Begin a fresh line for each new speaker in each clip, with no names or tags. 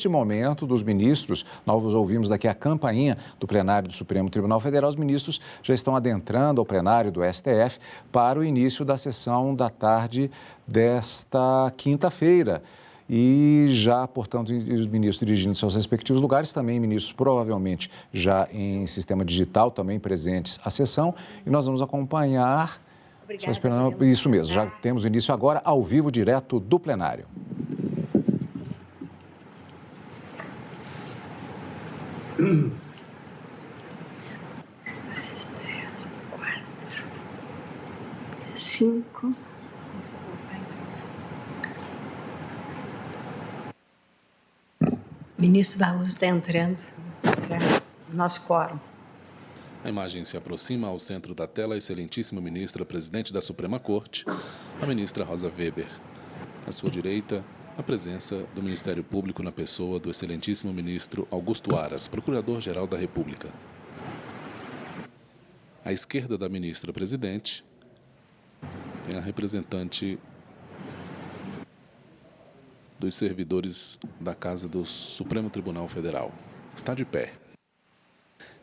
neste momento, dos ministros, nós ouvimos daqui a campainha do plenário do Supremo Tribunal Federal, os ministros já estão adentrando ao plenário do STF para o início da sessão da tarde desta quinta-feira. E já, portanto, os ministros dirigindo seus respectivos lugares, também ministros provavelmente já em sistema digital, também presentes à sessão. E nós vamos acompanhar... Obrigada, isso mesmo, já temos o início agora, ao vivo, direto do plenário.
Um, 2, 3, 4, 5... O ministro Barroso está entrando para o nosso quórum.
A imagem se aproxima ao centro da tela, a excelentíssima ministra, presidente da Suprema Corte, a ministra Rosa Weber. À sua direita, a presença do Ministério Público na pessoa do excelentíssimo ministro Augusto Aras, procurador-geral da República. À esquerda da ministra presidente, tem a representante dos servidores da Casa do Supremo Tribunal Federal. Está de pé.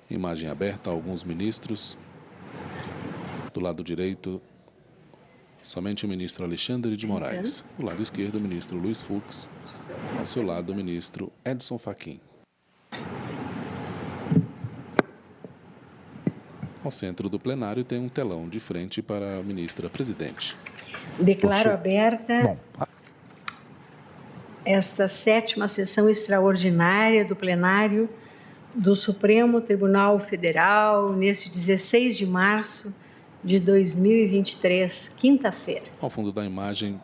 Imagem aberta a alguns ministros. Do lado direito, somente o ministro Alexandre de Moraes. Do lado esquerdo, o ministro Luiz Fux. Ao seu lado, o ministro Edson Fachin. Ao centro do plenário tem um telão de frente para a ministra presidente.
Declaro aberta esta 7ª sessão extraordinária do plenário do Supremo Tribunal Federal, neste 16 de março de 2023, quinta-feira.
Ao fundo da imagem,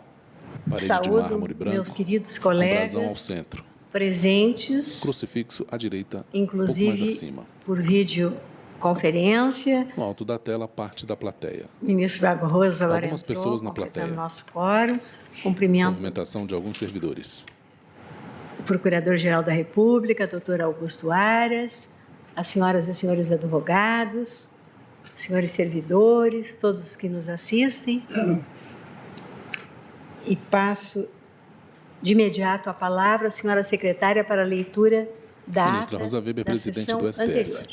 parede
Saúdo,
de mármore branco,
meus queridos colegas,
com brasão ao centro.
Presentes,
Crucifixo à direita,
inclusive
um pouco mais acima.
Por videoconferência.
No alto da tela, parte da plateia.
Ministro Barroso agora
algumas
entrou,
pessoas na plateia.
Nosso quórum. Cumprimento.
Movimentação de alguns servidores.
O Procurador-Geral da República, doutor Augusto Aras, as senhoras e senhores advogados, senhores servidores, todos os que nos assistem. E passo de imediato a palavra à senhora secretária para a leitura da
Ministra Rosa Weber, presidente do STF.
Anterior.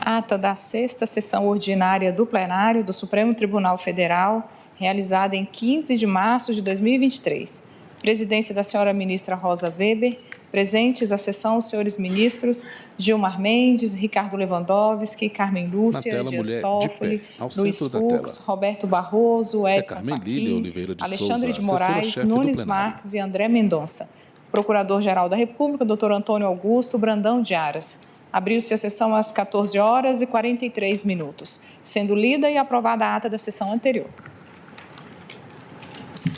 Ata da 6ª sessão ordinária do plenário do Supremo Tribunal Federal, realizada em 15 de março de 2023. Presidência da senhora ministra Rosa Weber, presentes à sessão os senhores ministros Gilmar Mendes, Ricardo Lewandowski, Carmen Lúcia, Dias Toffoli, Luiz Fux, Roberto Barroso, Edson Fachin, Alexandre de Moraes, Nunes Marques e André Mendonça. Procurador-Geral da República, doutor Antônio Augusto Brandão de Aras. Abriu-se a sessão às 14h43, sendo lida e aprovada a ata da sessão anterior.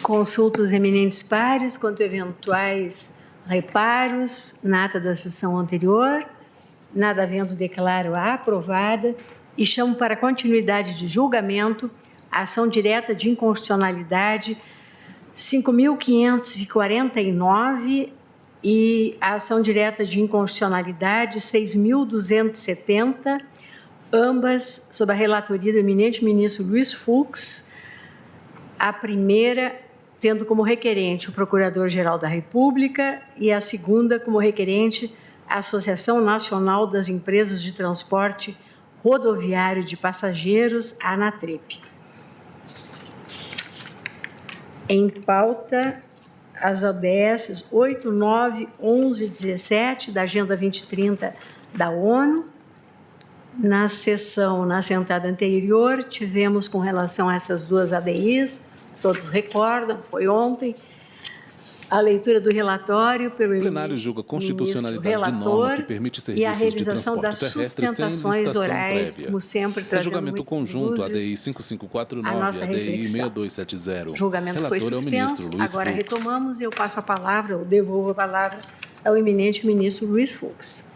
Consulto os eminentes pares quanto a eventuais reparos na ata da sessão anterior. Nada havendo, declaro aprovada e chamo para continuidade de julgamento a ação direta de inconstitucionalidade 5.549 e a ação direta de inconstitucionalidade 6.270, ambas sob a relatoria do eminente ministro Luiz Fux. A primeira tendo como requerente o Procurador-Geral da República e a segunda como requerente a Associação Nacional das Empresas de Transporte Rodoviário de Passageiros, a ANATREP. Em pauta, as ODS 8, 9, 11 e 17 da Agenda 2030 da ONU. Na sentada anterior, tivemos com relação a essas duas ADIs, todos recordam, foi ontem, a leitura do relatório pelo
plenário julga constitucionalidade de norma que permite serviços de transporte terrestre sem licitação prévia.
Como sempre,
em julgamento conjunto, ADI 5549, ADI 6270.
Julgamento foi suspenso, agora retomamos e eu passo a palavra, eu devolvo a palavra ao eminente ministro Luiz Fux.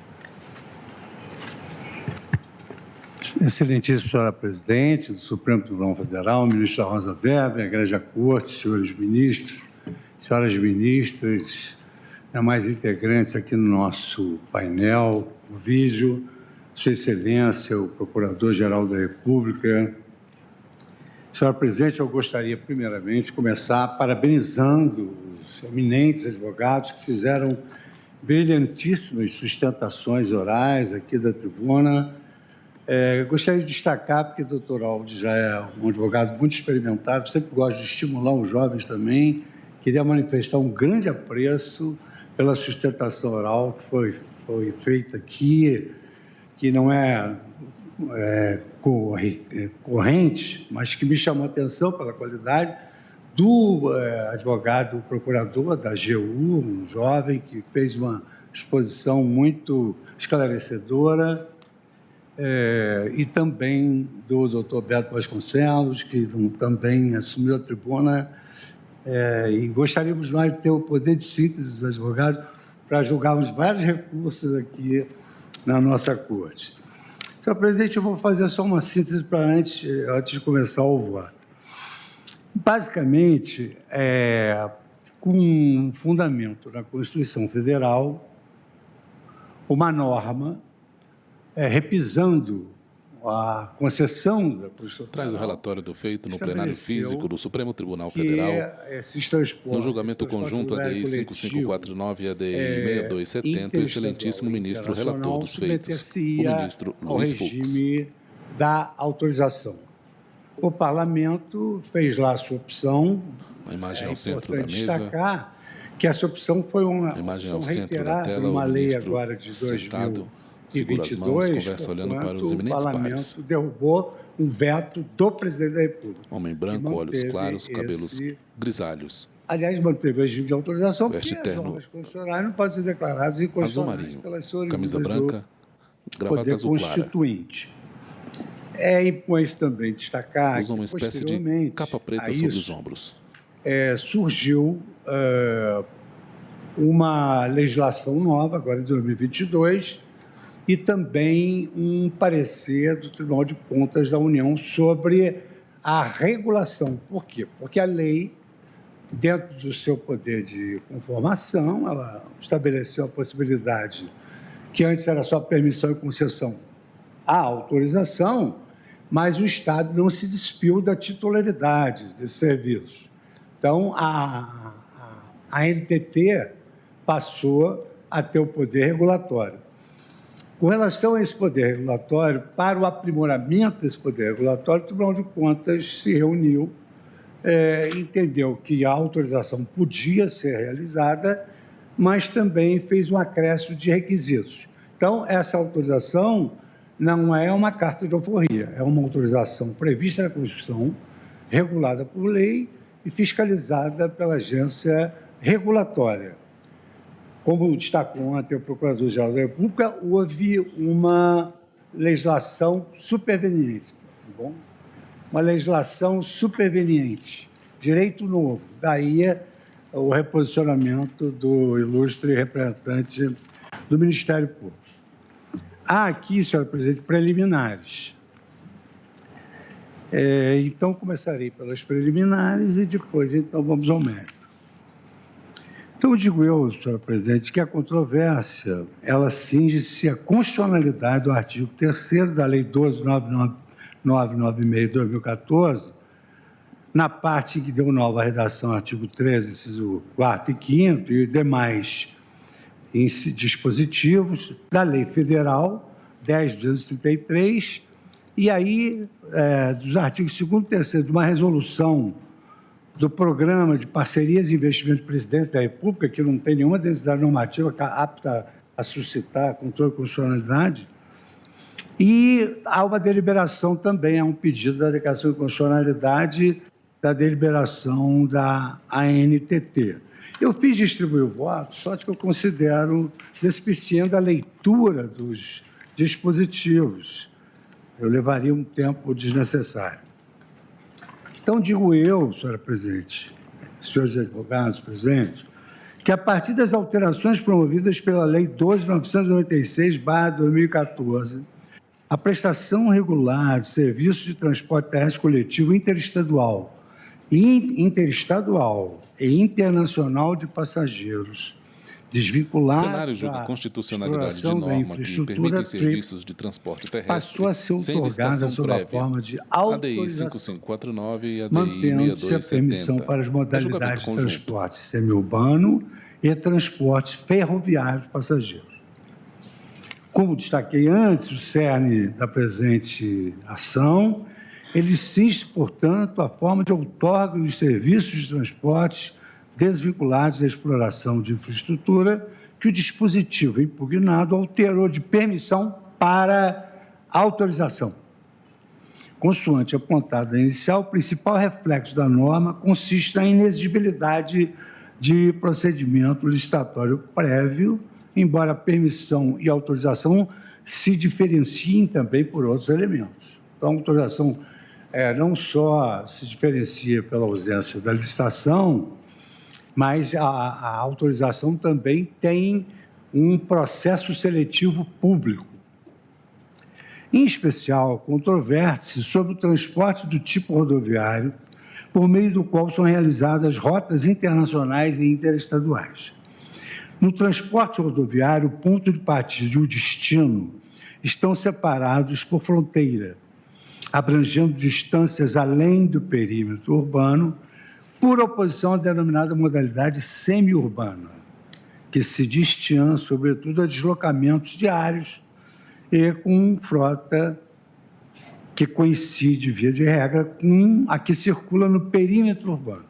Excelentíssima senhora presidente do Supremo Tribunal Federal, ministra Rosa Weber, Egrégia Corte, senhores ministros, senhoras ministras, demais integrantes aqui no nosso painel, o vídeo, Sua Excelência, o Procurador-Geral da República. Senhora presidente, eu gostaria primeiramente de começar parabenizando os eminentes advogados que fizeram brilhantíssimas sustentações orais aqui da tribuna. Gostaria de destacar, porque o doutor Aldi já é um advogado muito experimentado, sempre gosto de estimular os jovens também, queria manifestar um grande apreço pela sustentação oral que foi feita aqui, que não é corrente, mas que me chamou a atenção pela qualidade, do advogado procurador da AGU, um jovem que fez uma exposição muito esclarecedora, e também do doutor Beto Vasconcelos, que também assumiu a tribuna, e gostaríamos mais de ter o poder de síntese dos advogados para julgarmos vários recursos aqui na nossa corte. Senhor presidente, eu vou fazer só uma síntese para antes de começar o voto. Basicamente, com um fundamento na Constituição Federal, uma norma repisando a concessão da Constituição
Traz
Federal,
o relatório do feito no plenário físico do Supremo Tribunal Federal, no julgamento conjunto ADI 5549 e ADI 6270, o excelentíssimo ministro relator dos feitos, o ministro Luiz Fux.
Regime da autorização. O parlamento fez lá a sua opção.
A imagem ao centro da mesa.
Destacar que essa opção foi uma
imagem
opção
ao centro da tela,
uma
o
lei
ministro
agora de 2022,
segura as mãos, conversa olhando para os eminentes
pares. O
pares.
parlamento derrubou um veto do presidente da República.
Homem branco, olhos claros, cabelos grisalhos.
Aliás, manteve o regime de autorização,
Veste
porque as
terno
normas constitucionais não podem ser declaradas
azul
inconstitucionais
marinho,
pelas senhoras
camisa
do
branca, gravata
Poder
azul clara.
Constituinte. Impõe-se também destacar
Usa uma
que,
espécie de capa preta sobre os ombros.
Surgiu uma legislação nova, agora em 2022, e também um parecer do Tribunal de Contas da União sobre a regulação. Por quê? Porque a lei, dentro do seu poder de conformação, ela estabeleceu a possibilidade, que antes era só permissão e concessão, a autorização, mas o Estado não se despiu da titularidade desse serviço. Então, a ANTT passou a ter o poder regulatório. Com relação a esse poder regulatório, para o aprimoramento desse poder regulatório, o Tribunal de Contas se reuniu, entendeu que a autorização podia ser realizada, mas também fez um acréscimo de requisitos. Então, essa autorização não é uma carta de alforria, é uma autorização prevista na Constituição, regulada por lei e fiscalizada pela agência regulatória. Como destacou ontem o Procurador-Geral da República, houve uma legislação superveniente, tá bom? Uma legislação superveniente, direito novo. Daí o reposicionamento do ilustre representante do Ministério Público. Há aqui, senhora presidente, preliminares. Então, começarei pelas preliminares e depois, então, vamos ao mérito. Então, digo eu, senhora presidente, que a controvérsia, ela cinge-se à constitucionalidade do artigo 3º da Lei 12.996 de 2014, na parte que deu nova redação ao artigo 13, inciso 4º e 5º, e demais dispositivos da Lei Federal 10.233, e aí dos artigos 2º e 3º de uma resolução do Programa de Parcerias e Investimentos de Presidência da República, que não tem nenhuma densidade normativa apta a suscitar controle de constitucionalidade, e há uma deliberação também, há um pedido da declaração de constitucionalidade da deliberação da ANTT. Eu fiz distribuir o voto, só que eu considero despiciando a leitura dos dispositivos. Eu levaria um tempo desnecessário. Então, digo eu, senhora presidente, senhores advogados presentes, que a partir das alterações promovidas pela Lei 12.996/2014, a prestação regular de serviços de transporte terrestre coletivo interestadual e internacional de passageiros, desvinculados
plenário julga a constitucionalidade de norma que permitem serviços de transporte terrestre
passou a ser otorgada sob a forma de
ADI
autorização,
5549 e ADI
mantendo-se a
6270.
permissão para as modalidades de transporte semiurbano e transportes ferroviários de passageiros. Como destaquei antes, o cerne da presente ação, ele insiste, portanto, a forma de outorga dos serviços de transportes desvinculados da exploração de infraestrutura que o dispositivo impugnado alterou de permissão para autorização. Consoante apontado inicial, o principal reflexo da norma consiste na inexigibilidade de procedimento licitatório prévio, embora a permissão e a autorização se diferenciem também por outros elementos. Então, a autorização não só se diferencia pela ausência da licitação, mas a autorização também tem um processo seletivo público. Em especial, controverte-se sobre o transporte do tipo rodoviário, por meio do qual são realizadas rotas internacionais e interestaduais. No transporte rodoviário, o ponto de partida e o destino estão separados por fronteira, abrangendo distâncias além do perímetro urbano, por oposição à denominada modalidade semi-urbana, que se destina, sobretudo, a deslocamentos diários e com frota que coincide, via de regra, com a que circula no perímetro urbano.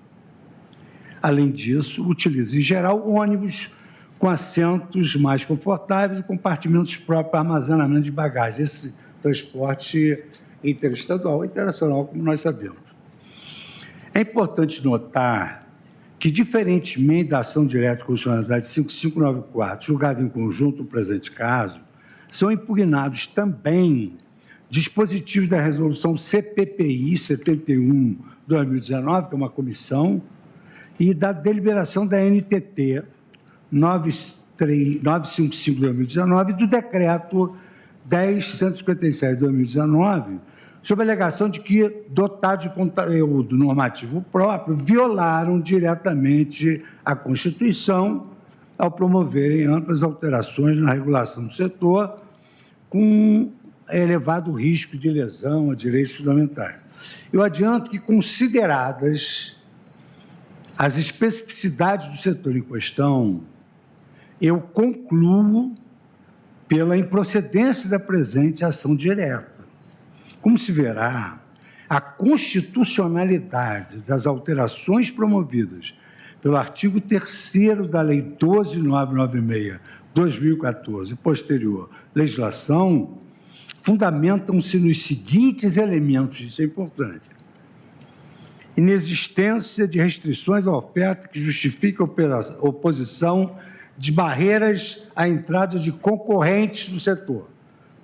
Além disso, utiliza, em geral, ônibus com assentos mais confortáveis e compartimentos próprios para armazenamento de bagagem. Esse transporte interestadual e internacional, como nós sabemos. É importante notar que, diferentemente da ação direta de constitucionalidade 5594, julgada em conjunto no presente caso, são impugnados também dispositivos da resolução CPPI 71/2019, que é uma comissão, e da deliberação da NTT 955/2019 e do decreto 10.157/2019, sob a alegação de que, dotados de conteúdo normativo próprio, violaram diretamente a Constituição ao promoverem amplas alterações na regulação do setor, com elevado risco de lesão a direitos fundamentais. Eu adianto que, consideradas as especificidades do setor em questão, eu concluo pela improcedência da presente ação direta. Como se verá, a constitucionalidade das alterações promovidas pelo artigo 3º da Lei 12.996/2014 e posterior legislação fundamentam-se nos seguintes elementos, isso é importante: inexistência de restrições à oferta que justifique a oposição de barreiras à entrada de concorrentes no setor.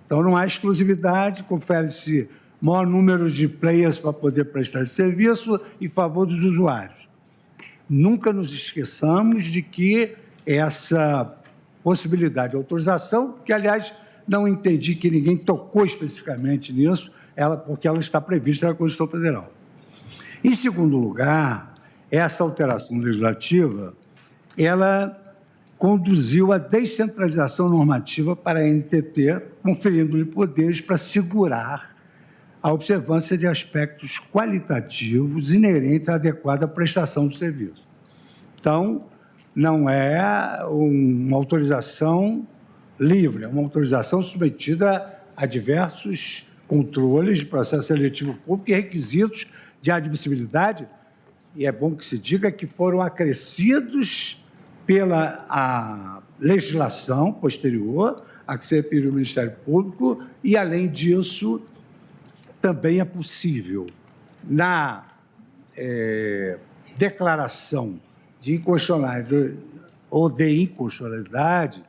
Então, não há exclusividade, confere-se maior número de players para poder prestar esse serviço em favor dos usuários. Nunca nos esqueçamos de que essa possibilidade de autorização, que, aliás, não entendi que ninguém tocou especificamente nisso, porque ela está prevista na Constituição Federal. Em segundo lugar, essa alteração legislativa, ela conduziu à descentralização normativa para a NTT, conferindo-lhe poderes para assegurar a observância de aspectos qualitativos inerentes à adequada prestação do serviço. Então, não é uma autorização livre, é uma autorização submetida a diversos controles de processo seletivo público e requisitos de admissibilidade, e é bom que se diga que foram acrescidos pela legislação posterior a que se referiu o Ministério Público, e, além disso, também é possível, na declaração de inconstitucionalidade ou de inconstitucionalidade,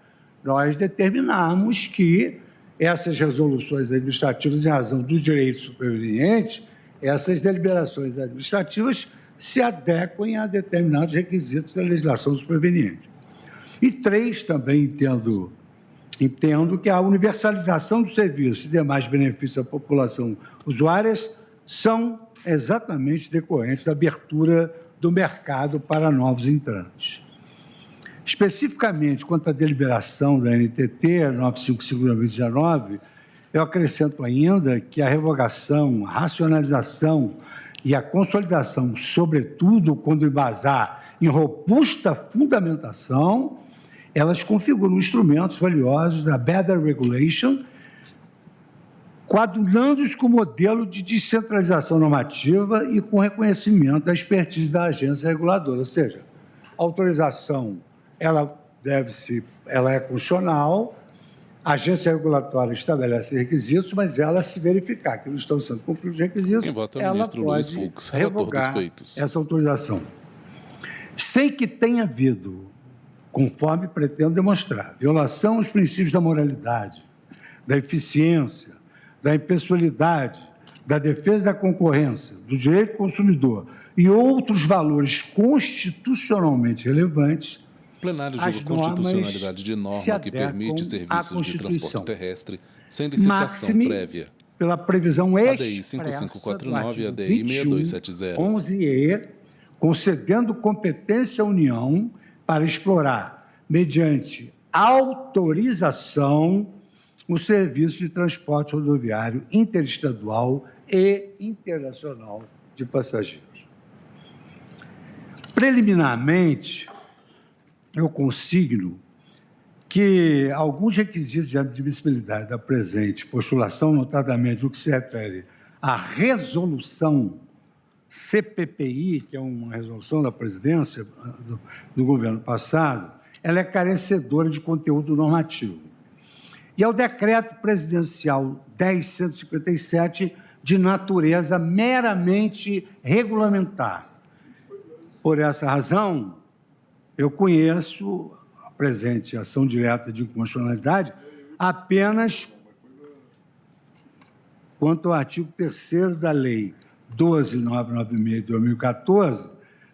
nós determinamos que essas resoluções administrativas, em razão dos direitos supervenientes, essas deliberações administrativas se adequem a determinados requisitos da legislação superveniente. E 3, também entendo que a universalização do serviço e demais benefícios à população usuárias são exatamente decorrentes da abertura do mercado para novos entrantes. Especificamente, quanto à deliberação da NTT 955/2019, eu acrescento ainda que a revogação, a racionalização e a consolidação, sobretudo quando embasar em robusta fundamentação, elas configuram instrumentos valiosos da Better Regulation, coadunando-os com o modelo de descentralização normativa e com reconhecimento da expertise da agência reguladora. Ou seja, a autorização ela é constitucional, a agência regulatória estabelece requisitos, mas ela, se verificar que não estão sendo cumpridos os requisitos,
Quem vota é o
ela
ministro Luiz
pode
Fux, relator dos
revogar
feitos.
essa autorização. Sem que tenha havido, conforme pretendo demonstrar, violação aos princípios da moralidade, da eficiência, da impessoalidade, da defesa da concorrência, do direito do consumidor e outros valores constitucionalmente relevantes,
O plenário julga a constitucionalidade de norma que permite serviços de transporte terrestre sem licitação prévia.
Pela previsão
ADI
expressa
5549 e
do
ADI
artigo
6270.
11E, concedendo competência à União para explorar, mediante autorização, o serviço de transporte rodoviário interestadual e internacional de passageiros. Preliminarmente, eu consigno que alguns requisitos de admissibilidade da presente postulação, notadamente no que se refere à resolução CPPI, que é uma resolução da presidência do governo passado, ela é carecedora de conteúdo normativo. E ao decreto presidencial 10.157, de natureza meramente regulamentar. Por essa razão, eu conheço a presente ação direta de inconstitucionalidade apenas quanto ao artigo 3º da Lei 12.996 de 2014,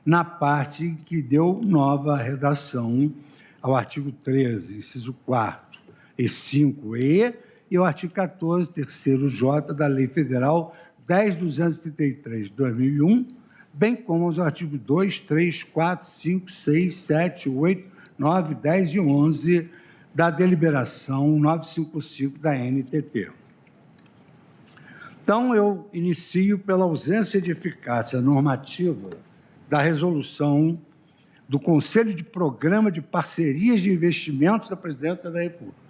na parte que deu nova redação ao artigo 13, inciso 4º e 5E, e o artigo 14, 3º J da Lei Federal 10.233 de 2001, bem como os artigos 2, 3, 4, 5, 6, 7, 8, 9, 10 e 11 da deliberação 955 da NTT. Então, eu inicio pela ausência de eficácia normativa da resolução do Conselho de Programa de Parcerias de Investimentos da Presidência da República.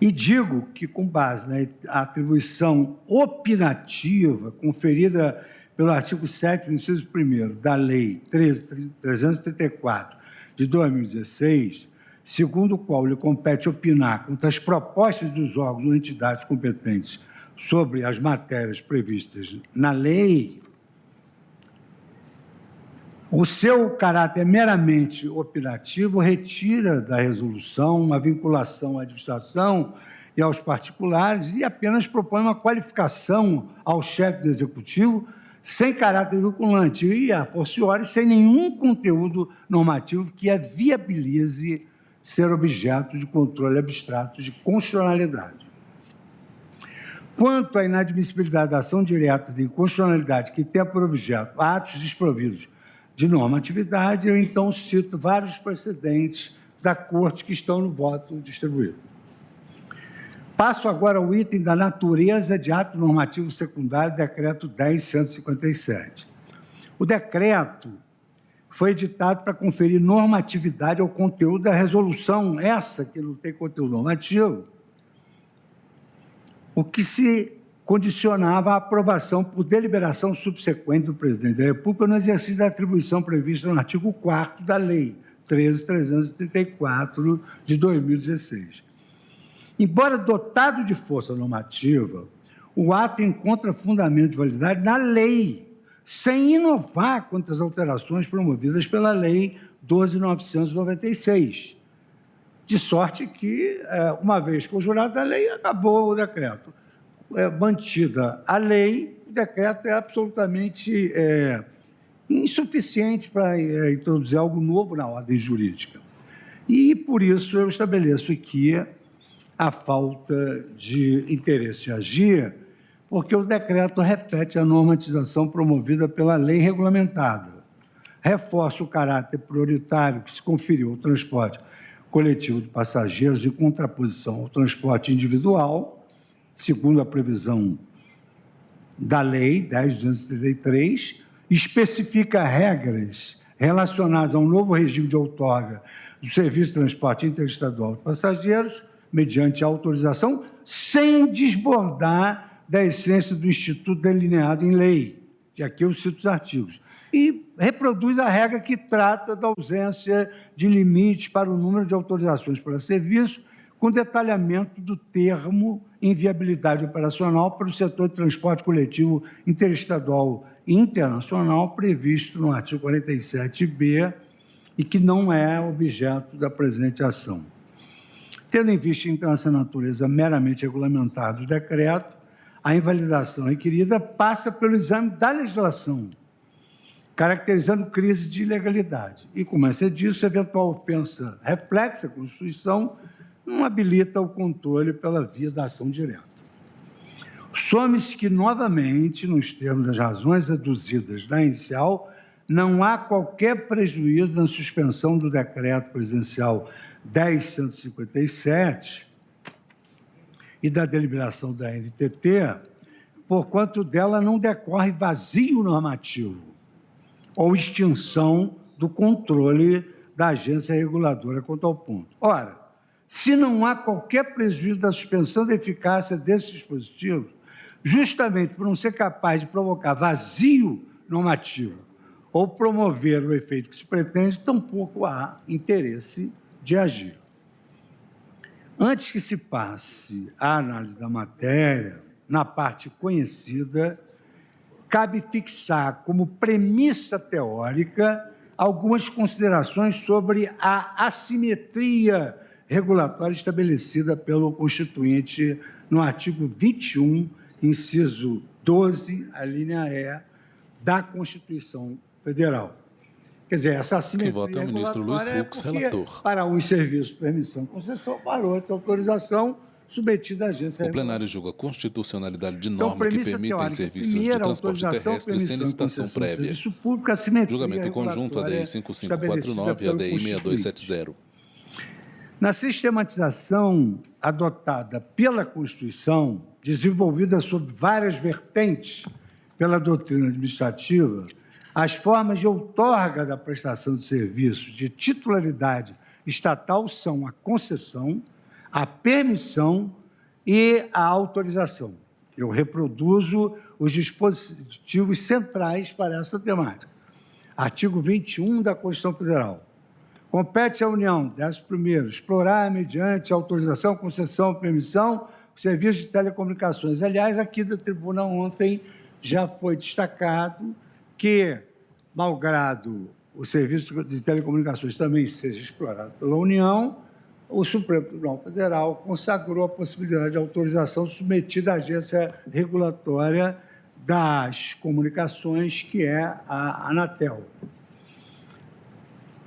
E digo que, com base na atribuição opinativa conferida pelo artigo 7º, inciso 1º da Lei 13.334, de 2016, segundo o qual lhe compete opinar quanto às propostas dos órgãos ou entidades competentes sobre as matérias previstas na lei, o seu caráter meramente opinativo retira da resolução a vinculação à administração e aos particulares e apenas propõe uma qualificação ao chefe do Executivo sem caráter vinculante e, a fortiori, sem nenhum conteúdo normativo que a viabilize ser objeto de controle abstrato de constitucionalidade. Quanto à inadmissibilidade da ação direta de inconstitucionalidade que tenha por objeto atos desprovidos de normatividade, eu, então, cito vários precedentes da Corte que estão no voto distribuído. Passo agora ao item da natureza de ato normativo secundário, decreto 10.157. O decreto foi editado para conferir normatividade ao conteúdo da resolução, essa que não tem conteúdo normativo, o que se condicionava à aprovação por deliberação subsequente do presidente da República no exercício da atribuição prevista no artigo 4º da Lei 13.334, de 2016. Embora dotado de força normativa, o ato encontra fundamento de validade na lei, sem inovar quanto às alterações promovidas pela Lei 12.996. De sorte que, uma vez conjurada a lei, acabou o decreto. Mantida a lei, o decreto é absolutamente insuficiente para introduzir algo novo na ordem jurídica. E, por isso, eu estabeleço aqui a falta de interesse em agir, porque o decreto repete a normatização promovida pela lei regulamentada, reforça o caráter prioritário que se conferiu ao transporte coletivo de passageiros em contraposição ao transporte individual, segundo a previsão da Lei 10.233, especifica regras relacionados a um novo regime de outorga do Serviço de Transporte Interestadual de Passageiros, mediante autorização, sem desbordar da essência do Instituto delineado em lei, que aqui eu cito os artigos, e reproduz a regra que trata da ausência de limites para o número de autorizações para serviço, com detalhamento do termo inviabilidade operacional para o setor de transporte coletivo interestadual e internacional previsto no artigo 47b e que não é objeto da presente ação. Tendo em vista, então, essa natureza meramente regulamentar do decreto, a invalidação requerida passa pelo exame da legislação, caracterizando crise de ilegalidade. E, como é disso, eventual ofensa reflexa à Constituição não habilita o controle pela via da ação direta. Some-se que, novamente, nos termos das razões aduzidas na inicial, não há qualquer prejuízo na suspensão do decreto presidencial 10.157 e da deliberação da NTT, porquanto dela não decorre vazio normativo ou extinção do controle da agência reguladora quanto ao ponto. Ora, se não há qualquer prejuízo da suspensão da eficácia desses dispositivos, justamente por não ser capaz de provocar vazio normativo ou promover o efeito que se pretende, tampouco há interesse de agir. Antes que se passe à análise da matéria, na parte conhecida, cabe fixar como premissa teórica algumas considerações sobre a assimetria regulatória estabelecida pelo Constituinte no artigo 21, inciso 12, a linha E, da Constituição Federal. Quer dizer, essa assimetria
regulatória é o ministro Luiz Fux, relator.
Para um serviço, permissão, concessão, para outro, autorização, submetida à agência.
O plenário julga a constitucionalidade de norma que permitem serviços de transporte terrestre sem licitação prévia.
Serviço público, assimetria
Julgamento conjunto ADI 5549 e ADI 6270.
Na sistematização adotada pela Constituição, desenvolvida sob várias vertentes pela doutrina administrativa, as formas de outorga da prestação de serviços de titularidade estatal são a concessão, a permissão e a autorização. Eu reproduzo os dispositivos centrais para essa temática. Artigo 21 da Constituição Federal. Compete à União, 11º, explorar, mediante autorização, concessão, permissão, o serviço de telecomunicações. Aliás, aqui da tribuna ontem já foi destacado que, malgrado o serviço de telecomunicações também seja explorado pela União, o Supremo Tribunal Federal consagrou a possibilidade de autorização submetida à agência regulatória das comunicações, que é a Anatel.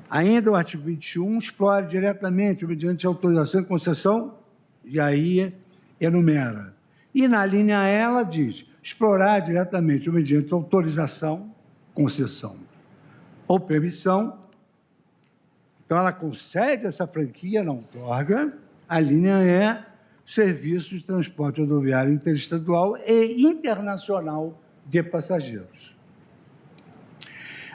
Ainda o artigo 21 explora diretamente, mediante autorização e concessão, e aí enumera. E na linha E, ela diz, explorar diretamente, mediante autorização, concessão ou permissão. Então, ela concede essa franquia, não outorga. A linha E, serviços de transporte rodoviário interestadual e internacional de passageiros.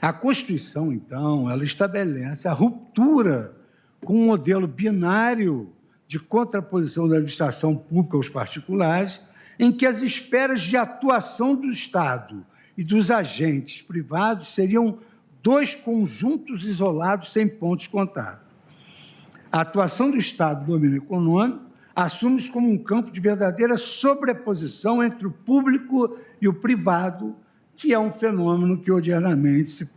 A Constituição, então, ela estabelece a ruptura com um modelo binário de contraposição da administração pública aos particulares, em que as esferas de atuação do Estado e dos agentes privados seriam dois conjuntos isolados sem pontos contados. A atuação do Estado no domínio econômico assume-se como um campo de verdadeira sobreposição entre o público e o privado, que é um fenômeno que, ordinariamente,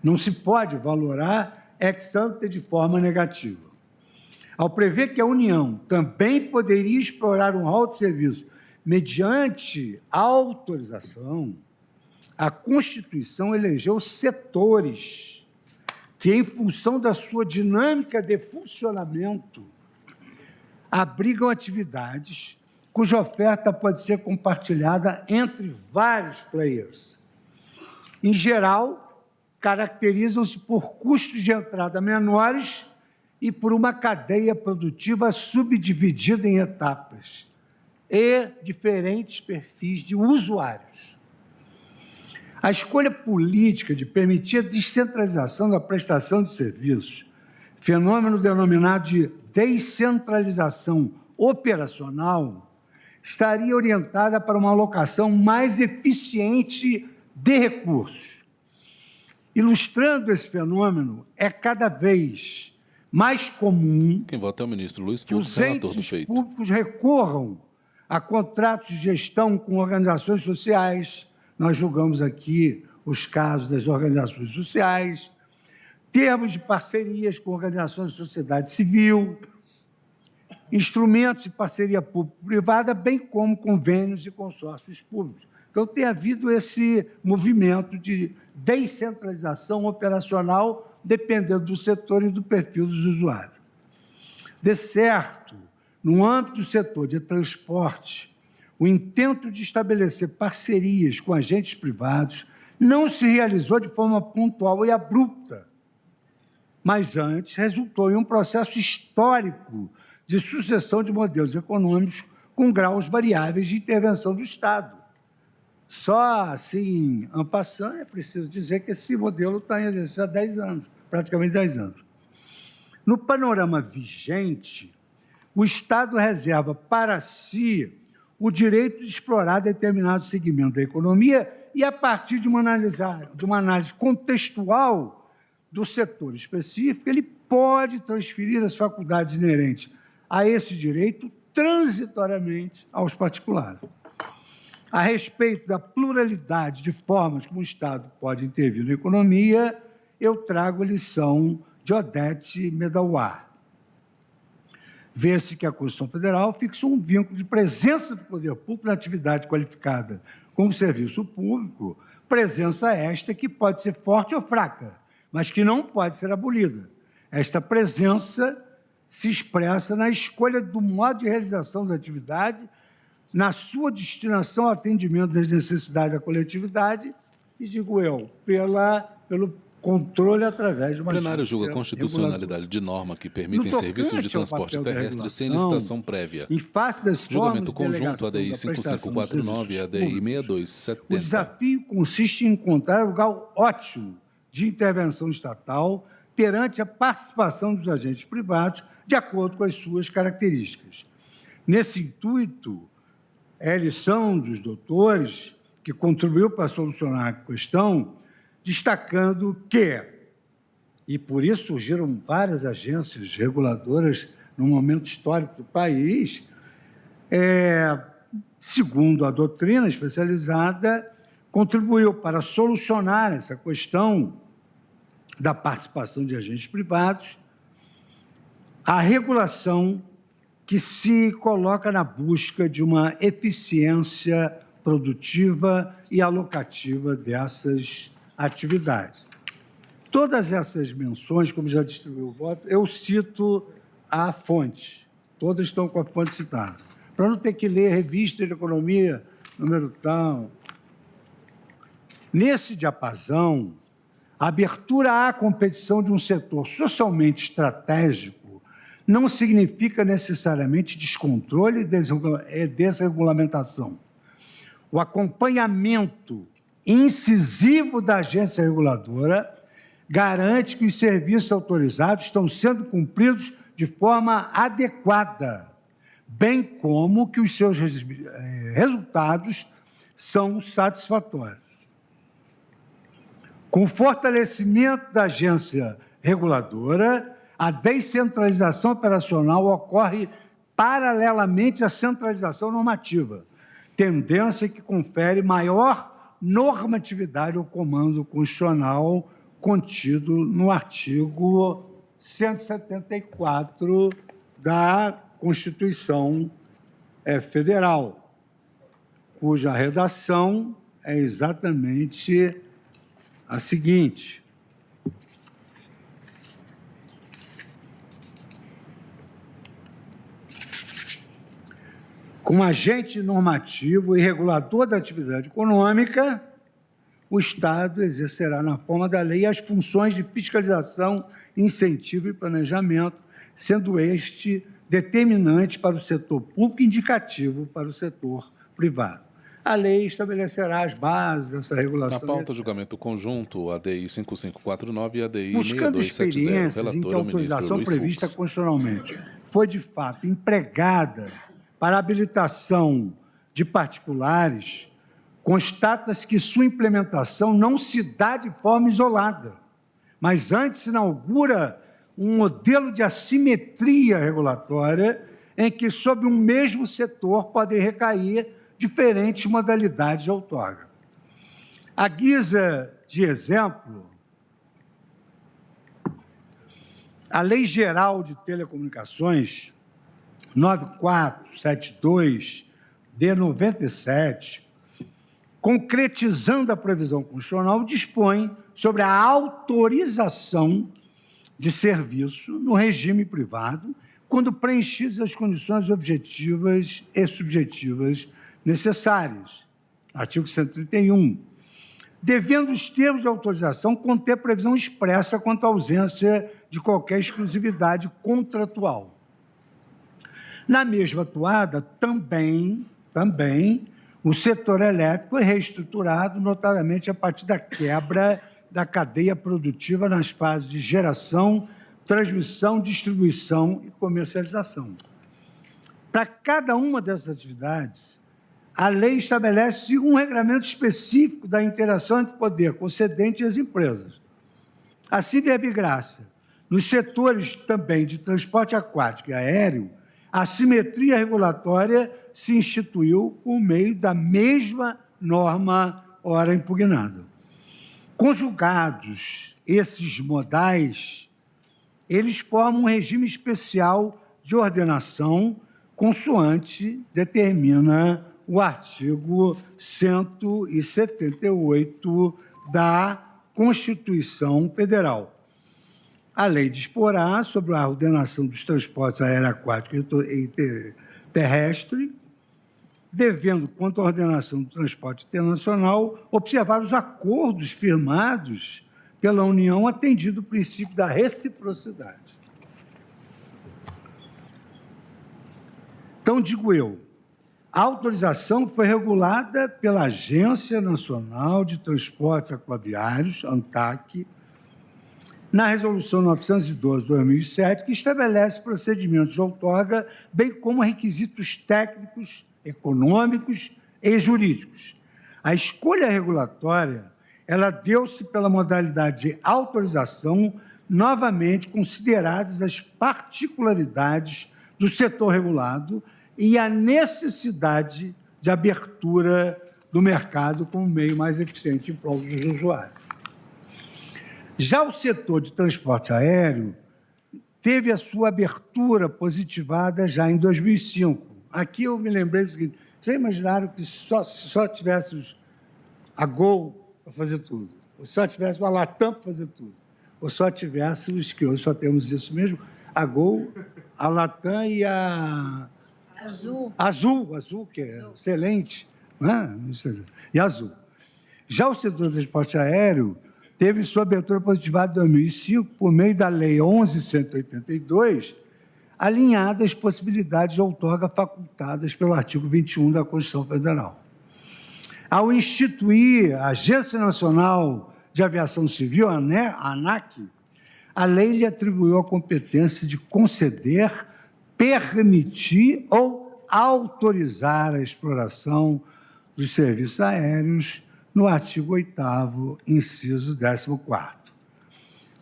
não se pode valorar ex ante de forma negativa. Ao prever que a União também poderia explorar um autosserviço mediante autorização, a Constituição elegeu setores que, em função da sua dinâmica de funcionamento, abrigam atividades cuja oferta pode ser compartilhada entre vários players. Em geral, caracterizam-se por custos de entrada menores e por uma cadeia produtiva subdividida em etapas e diferentes perfis de usuários. A escolha política de permitir a descentralização da prestação de serviços, fenômeno denominado de descentralização operacional, estaria orientada para uma alocação mais eficiente de recursos. Ilustrando esse fenômeno, é cada vez mais comum
Quem vota é o ministro Luiz
que
Fux,
os
relator do
entes
feito.
públicos recorram a contratos de gestão com organizações sociais. Nós julgamos aqui os casos das organizações sociais, termos de parcerias com organizações de sociedade civil, instrumentos de parceria público-privada, bem como convênios e consórcios públicos. Então, tem havido esse movimento de descentralização operacional, dependendo do setor e do perfil dos usuários. De certo, no âmbito do setor de transporte, o intento de estabelecer parcerias com agentes privados não se realizou de forma pontual e abrupta, mas antes resultou em um processo histórico de sucessão de modelos econômicos com graus variáveis de intervenção do Estado. Só assim, en passant, é preciso dizer que esse modelo está em exercício há 10 anos, praticamente 10 anos. No panorama vigente, o Estado reserva para si o direito de explorar determinado segmento da economia e, a partir de uma análise contextual do setor específico, ele pode transferir as faculdades inerentes a esse direito transitoriamente aos particulares. A respeito da pluralidade de formas como o Estado pode intervir na economia, eu trago a lição de Odete Medawar. Vê-se que a Constituição Federal fixou um vínculo de presença do poder público na atividade qualificada como serviço público, presença esta que pode ser forte ou fraca, mas que não pode ser abolida. Esta presença se expressa na escolha do modo de realização da atividade, na sua destinação ao atendimento das necessidades da coletividade e, digo eu, pelo controle através de uma...
O plenário julga a constitucionalidade de norma que permitem serviços de transporte terrestre sem licitação prévia.
Em face das
Julgamento
formas de
conjunto ADI 5549 e ADI 6270.
O desafio consiste em encontrar lugar ótimo de intervenção estatal perante a participação dos agentes privados de acordo com as suas características. Nesse intuito, é a lição dos doutores que contribuiu para solucionar a questão, destacando que, e por isso surgiram várias agências reguladoras no momento histórico do país, segundo a doutrina especializada, contribuiu para solucionar essa questão da participação de agentes privados, a regulação que se coloca na busca de uma eficiência produtiva e alocativa dessas atividades. Todas essas menções, como já distribuiu o voto, eu cito a fonte. Todas estão com a fonte citada. Para não ter que ler revista de economia, número tal. Nesse diapasão, a abertura à competição de um setor socialmente estratégico não significa necessariamente descontrole e desregulamentação. O acompanhamento incisivo da agência reguladora garante que os serviços autorizados estão sendo cumpridos de forma adequada, bem como que os seus resultados são satisfatórios. Com o fortalecimento da agência reguladora, a descentralização operacional ocorre paralelamente à centralização normativa, tendência que confere maior normatividade ao comando constitucional contido no artigo 174 da Constituição Federal, cuja redação é exatamente a seguinte: como agente normativo e regulador da atividade econômica, o Estado exercerá, na forma da lei, as funções de fiscalização, incentivo e planejamento, sendo este determinante para o setor público e indicativo para o setor privado. a lei estabelecerá as bases dessa regulação.
Na pauta, julgamento conjunto, ADI 5549 e ADI
Buscando
6270.
experiências em que a autorização prevista constitucionalmente foi, de fato, empregada para habilitação de particulares, constata-se que sua implementação não se dá de forma isolada, mas antes inaugura um modelo de assimetria regulatória em que, sobre um mesmo setor, podem recair diferentes modalidades de outorga. À guisa de exemplo, a Lei Geral de Telecomunicações 9472 de 97, concretizando a previsão constitucional, dispõe sobre a autorização de serviço no regime privado, quando preenchidas as condições objetivas e subjetivas necessárias. Artigo 131. Devendo os termos de autorização conter previsão expressa quanto à ausência de qualquer exclusividade contratual. Na mesma atuada, também, o setor elétrico é reestruturado, notadamente a partir da quebra da cadeia produtiva nas fases de geração, transmissão, distribuição e comercialização. Para cada uma dessas atividades, a lei estabelece um regramento específico da interação entre o poder concedente e as empresas. Assim, via graça, nos setores também de transporte aquático e aéreo, a simetria regulatória se instituiu por meio da mesma norma ora impugnada. Conjugados esses modais, eles formam um regime especial de ordenação consoante determina o artigo 178 da Constituição Federal. A lei disporá sobre a ordenação dos transportes aéreo, aquático e terrestre, devendo, quanto à ordenação do transporte internacional, observar os acordos firmados pela União, atendido o princípio da reciprocidade. Então, digo eu, a autorização foi regulada pela Agência Nacional de Transportes Aquaviários, ANTAQ, na Resolução 912 de 2007, que estabelece procedimentos de outorga, bem como requisitos técnicos, econômicos e jurídicos. A escolha regulatória, ela deu-se pela modalidade de autorização, novamente consideradas as particularidades do setor regulado e a necessidade de abertura do mercado como meio mais eficiente em prol dos usuários. Já o setor de transporte aéreo teve a sua abertura positivada já em 2005. Aqui eu me lembrei do seguinte: já imaginaram que só tivéssemos a Gol para fazer tudo, ou só tivéssemos a Latam para fazer tudo, ou só tivéssemos, que hoje só temos isso mesmo, a Gol, a Latam e a Azul, que é excelente, né? E Azul. Já o setor do transporte aéreo teve sua abertura positivada em 2005 por meio da Lei 11.182, alinhada às possibilidades de outorga facultadas pelo artigo 21 da Constituição Federal. Ao instituir a Agência Nacional de Aviação Civil, a ANAC, a lei lhe atribuiu a competência de conceder, permitir ou autorizar a exploração dos serviços aéreos no artigo 8º, inciso 14º.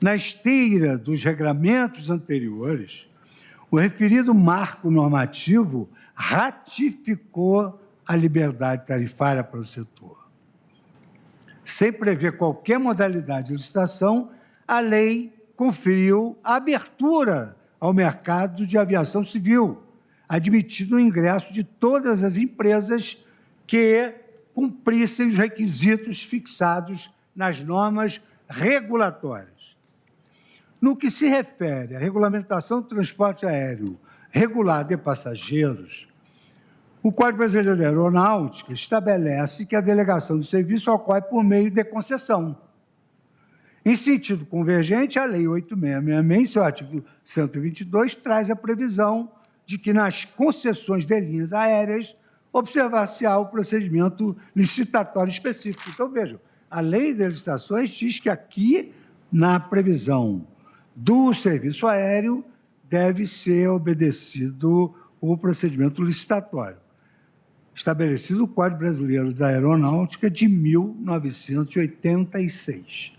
Na esteira dos regramentos anteriores, o referido marco normativo ratificou a liberdade tarifária para o setor. Sem prever qualquer modalidade de licitação, a lei conferiu a abertura ao mercado de aviação civil, admitindo o ingresso de todas as empresas que cumprissem os requisitos fixados nas normas regulatórias. No que se refere à regulamentação do transporte aéreo regular de passageiros, o Código Brasileiro da Aeronáutica estabelece que a delegação do serviço ocorre por meio de concessão. Em sentido convergente, a Lei 8.666, em seu artigo 122, traz a previsão de que nas concessões de linhas aéreas observar-se-á o procedimento licitatório específico. Então, vejam, a lei de licitações diz que aqui, na previsão do serviço aéreo, deve ser obedecido o procedimento licitatório, estabelecido no Código Brasileiro da Aeronáutica de 1986.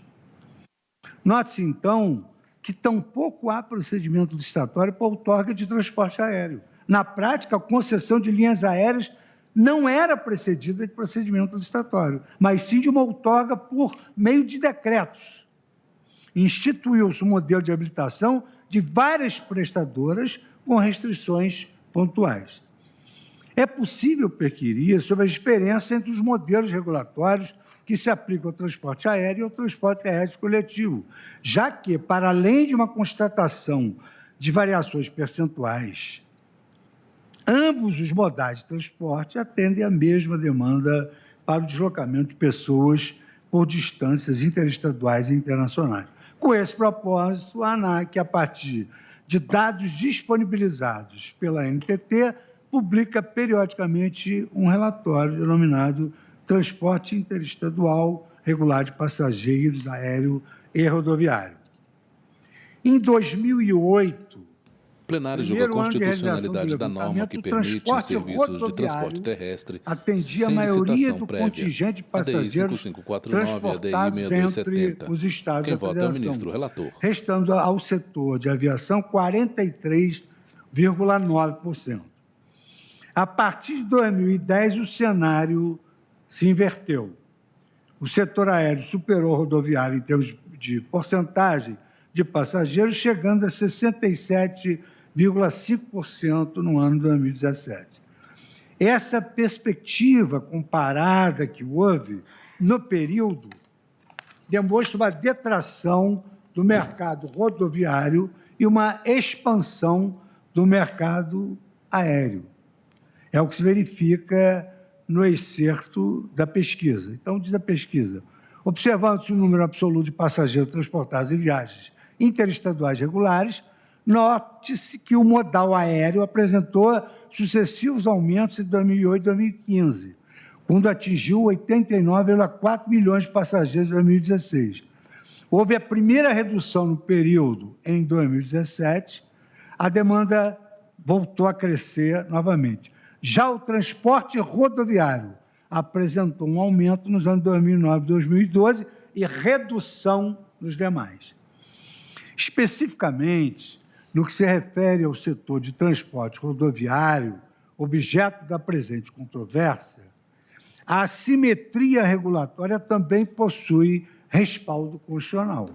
Note-se, então, que tampouco há procedimento licitatório para outorga de transporte aéreo. Na prática, a concessão de linhas aéreas não era precedida de procedimento licitatório, mas sim de uma outorga por meio de decretos. Instituiu-se um modelo de habilitação de várias prestadoras com restrições pontuais. É possível perquirir sobre a diferença entre os modelos regulatórios que se aplicam ao transporte aéreo e ao transporte terrestre coletivo, já que, para além de uma constatação de variações percentuais, ambos os modais de transporte atendem à mesma demanda para o deslocamento de pessoas por distâncias interestaduais e internacionais. Com esse propósito, a ANAC, a partir de dados disponibilizados pela NTT, publica periodicamente um relatório denominado Transporte Interestadual Regular de Passageiros Aéreo e Rodoviário. Em 2008,
plenário julgou a constitucionalidade da norma que permite serviços de transporte terrestre
atendia a maioria do contingente de passageiros transportados entre os estados da Federação, restando ao setor de aviação 43,9%. A partir de 2010, o cenário se inverteu. O setor aéreo superou o rodoviário em termos de porcentagem de passageiros, chegando a 67,5% no ano de 2017. Essa perspectiva comparada que houve no período demonstra uma detração do mercado rodoviário e uma expansão do mercado aéreo. É o que se verifica no excerto da pesquisa. Então, diz a pesquisa, observando-se o número absoluto de passageiros transportados em viagens interestaduais regulares, note-se que o modal aéreo apresentou sucessivos aumentos em 2008 e 2015, quando atingiu 89,4 milhões de passageiros em 2016. Houve a primeira redução no período em 2017, a demanda voltou a crescer novamente. Já o transporte rodoviário apresentou um aumento nos anos 2009 e 2012 e redução nos demais. Especificamente, no que se refere ao setor de transporte rodoviário, objeto da presente controvérsia, a assimetria regulatória também possui respaldo constitucional.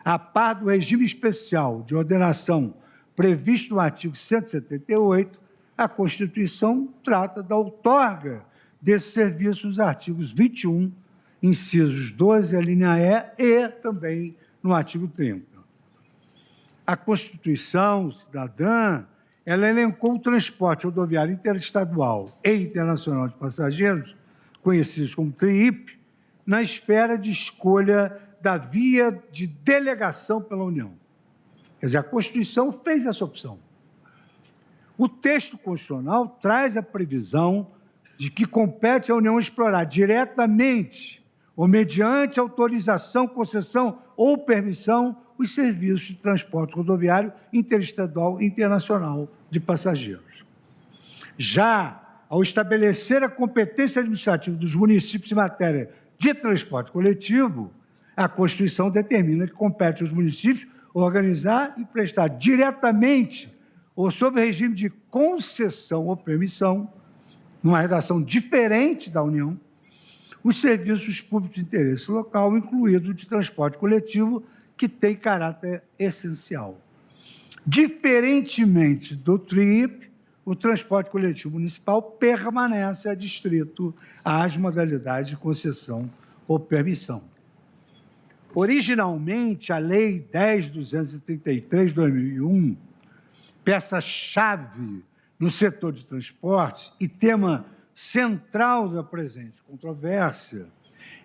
A par do regime especial de ordenação previsto no artigo 178, a Constituição trata da outorga desses serviços nos artigos 21, incisos 12, a linha E também no artigo 30. A Constituição cidadã, ela elencou o transporte rodoviário interestadual e internacional de passageiros, conhecidos como TRIP, na esfera de escolha da via de delegação pela União. Quer dizer, a Constituição fez essa opção. O texto constitucional traz a previsão de que compete à União explorar diretamente ou mediante autorização, concessão ou permissão os serviços de transporte rodoviário interestadual e internacional de passageiros. Já ao estabelecer a competência administrativa dos municípios em matéria de transporte coletivo, a Constituição determina que compete aos municípios organizar e prestar diretamente ou sob regime de concessão ou permissão, numa redação diferente da União, os serviços públicos de interesse local, incluído de transporte coletivo, que tem caráter essencial. Diferentemente do TRIP, o transporte coletivo municipal permanece adstrito às modalidades de concessão ou permissão. Originalmente, a Lei 10.233, de 2001, peça-chave no setor de transportes e tema central da presente controvérsia,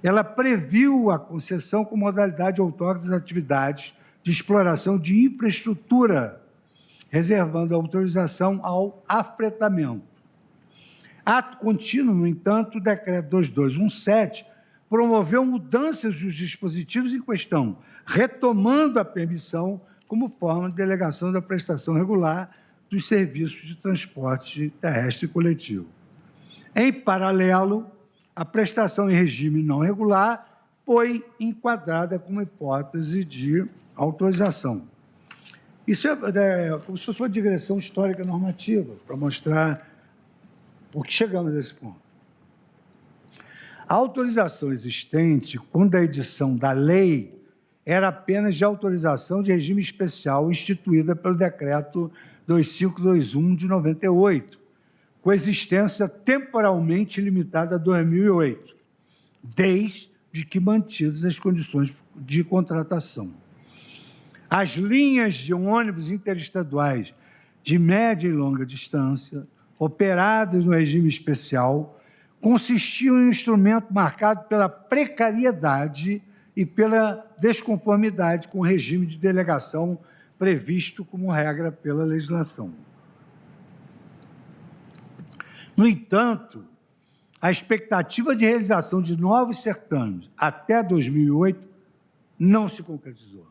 ela previu a concessão com modalidade de outorga das atividades de exploração de infraestrutura, reservando a autorização ao afretamento.
Ato contínuo, no entanto, o decreto 2217 promoveu mudanças nos dispositivos em questão, retomando a permissão como forma de delegação da prestação regular dos serviços de transporte terrestre coletivo. Em paralelo, a prestação em regime não regular foi enquadrada como hipótese de autorização. Isso é como se fosse uma digressão histórica normativa, para mostrar por que chegamos a esse ponto. A autorização existente, quando a edição da lei, era apenas de autorização de regime especial instituída pelo Decreto 2521 de 98, com existência temporalmente limitada a 2008, desde que mantidas as condições de contratação. As linhas de ônibus interestaduais de média e longa distância, operadas no regime especial, consistiam em um instrumento marcado pela precariedade e pela desconformidade com o regime de delegação previsto como regra pela legislação. No entanto, a expectativa de realização de novos certames até 2008 não se concretizou.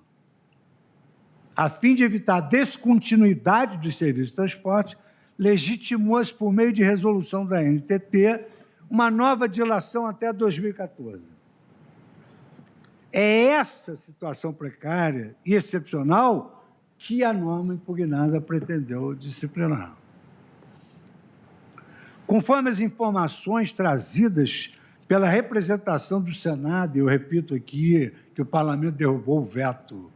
A fim de evitar a descontinuidade dos serviços de transporte, legitimou-se, por meio de resolução da NTT, uma nova dilação até 2014. É essa situação precária e excepcional que a norma impugnada pretendeu disciplinar. Conforme as informações trazidas pela representação do Senado, e eu repito aqui que o Parlamento derrubou o veto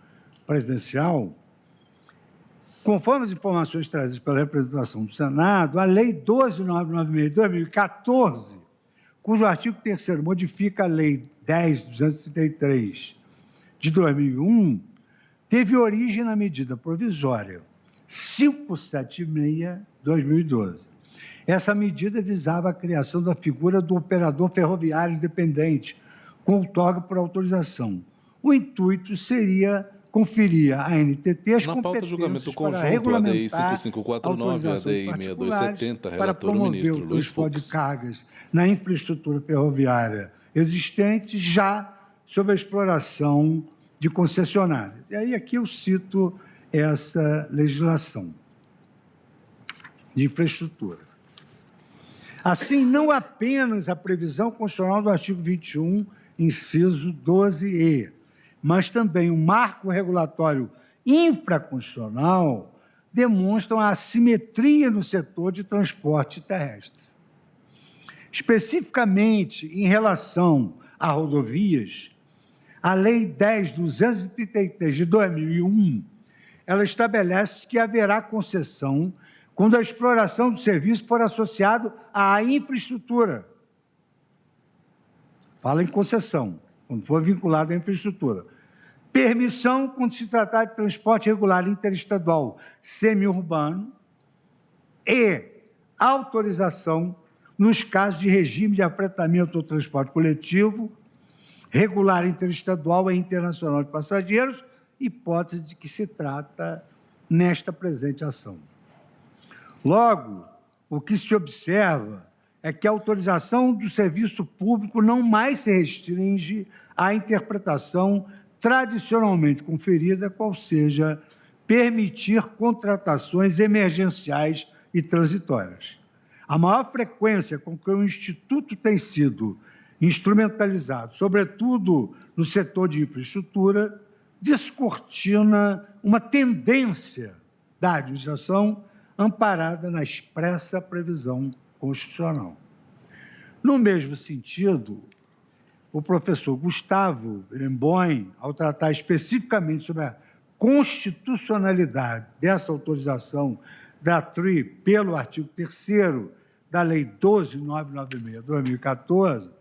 presidencial, conforme as informações trazidas pela representação do Senado, a Lei 12.996 de 2014, cujo artigo 3º modifica a Lei 10.233 de 2001, teve origem na medida provisória 576 de 2012. Essa medida visava a criação da figura do operador ferroviário independente, com outorga por autorização. O intuito seria conferir à NTT as competências para regulamentar
ADI 5549 e ADI 6270, relator o ministro Luiz Fux.
De cargas na infraestrutura ferroviária existente, já sob a exploração de concessionárias. E aí aqui eu cito essa legislação de infraestrutura. Assim, não apenas a previsão constitucional do artigo 21, inciso 12e, mas também o marco regulatório infraconstitucional demonstram a assimetria no setor de transporte terrestre. Especificamente em relação a rodovias, a Lei 10.233 de 2001, ela estabelece que haverá concessão quando a exploração do serviço for associado à infraestrutura. Fala em concessão, quando for vinculado à infraestrutura. Permissão quando se tratar de transporte regular interestadual semiurbano e autorização nos casos de regime de afretamento ou transporte coletivo, regular interestadual e internacional de passageiros, hipótese de que se trata nesta presente ação. Logo, o que se observa é que a autorização do serviço público não mais se restringe à interpretação tradicionalmente conferida, qual seja permitir contratações emergenciais e transitórias. A maior frequência com que o Instituto tem sido instrumentalizado, sobretudo no setor de infraestrutura, descortina uma tendência da administração amparada na expressa previsão constitucional. No mesmo sentido, o professor Gustavo Eremboim, ao tratar especificamente sobre a constitucionalidade dessa autorização da TRI pelo artigo 3º da Lei 12.996 de 2014,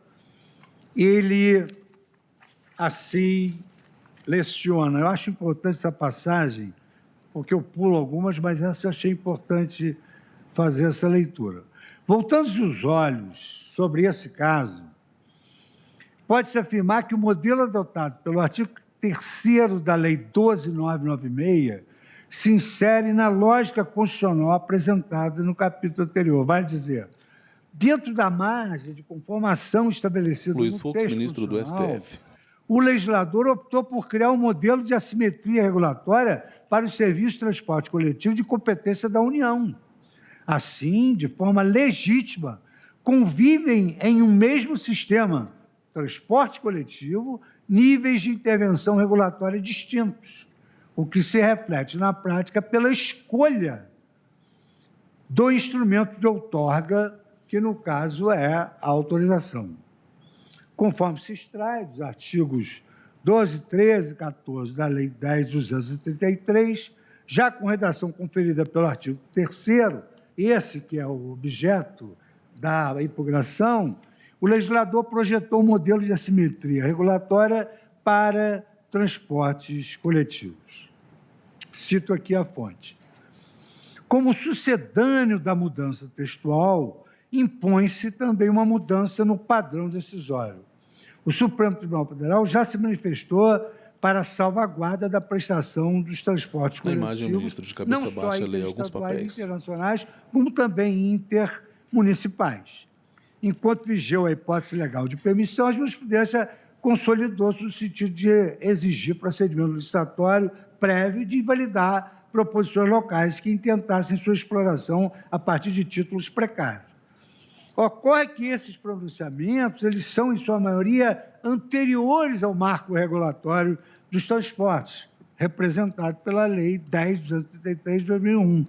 ele assim leciona. Eu acho importante essa passagem, porque eu pulo algumas, mas essa eu achei importante fazer essa leitura. Voltando os olhos sobre esse caso, pode-se afirmar que o modelo adotado pelo artigo 3º da Lei 12.996 se insere na lógica constitucional apresentada no capítulo anterior. Vai dizer, dentro da margem de conformação estabelecida
Luiz
no
Fux,
texto
ministro do
constitucional,
STF.
o legislador optou por criar um modelo de assimetria regulatória para os serviços de transporte coletivo de competência da União. Assim, de forma legítima, convivem em um mesmo sistema, transporte coletivo, níveis de intervenção regulatória distintos, o que se reflete na prática pela escolha do instrumento de outorga, que no caso é a autorização. Conforme se extrai dos artigos 12, 13 e 14 da Lei 10.233, já com redação conferida pelo artigo 3º, esse que é o objeto da impugnação, o legislador projetou um modelo de assimetria regulatória para transportes coletivos. Cito aqui a fonte. Como sucedâneo da mudança textual, impõe-se também uma mudança no padrão decisório. O Supremo Tribunal Federal já se manifestou para a salvaguarda da prestação dos transportes coletivos,
imagem, o ministro de cabeça
não só
baixa lê alguns
interestaduais e
papéis.
internacionais, como também intermunicipais. Enquanto vigeu a hipótese legal de permissão, a jurisprudência consolidou-se no sentido de exigir procedimento licitatório prévio e de invalidar proposições locais que intentassem sua exploração a partir de títulos precários. Ocorre que esses pronunciamentos eles são, em sua maioria, anteriores ao marco regulatório dos transportes, representado pela Lei 10.233 de 2001.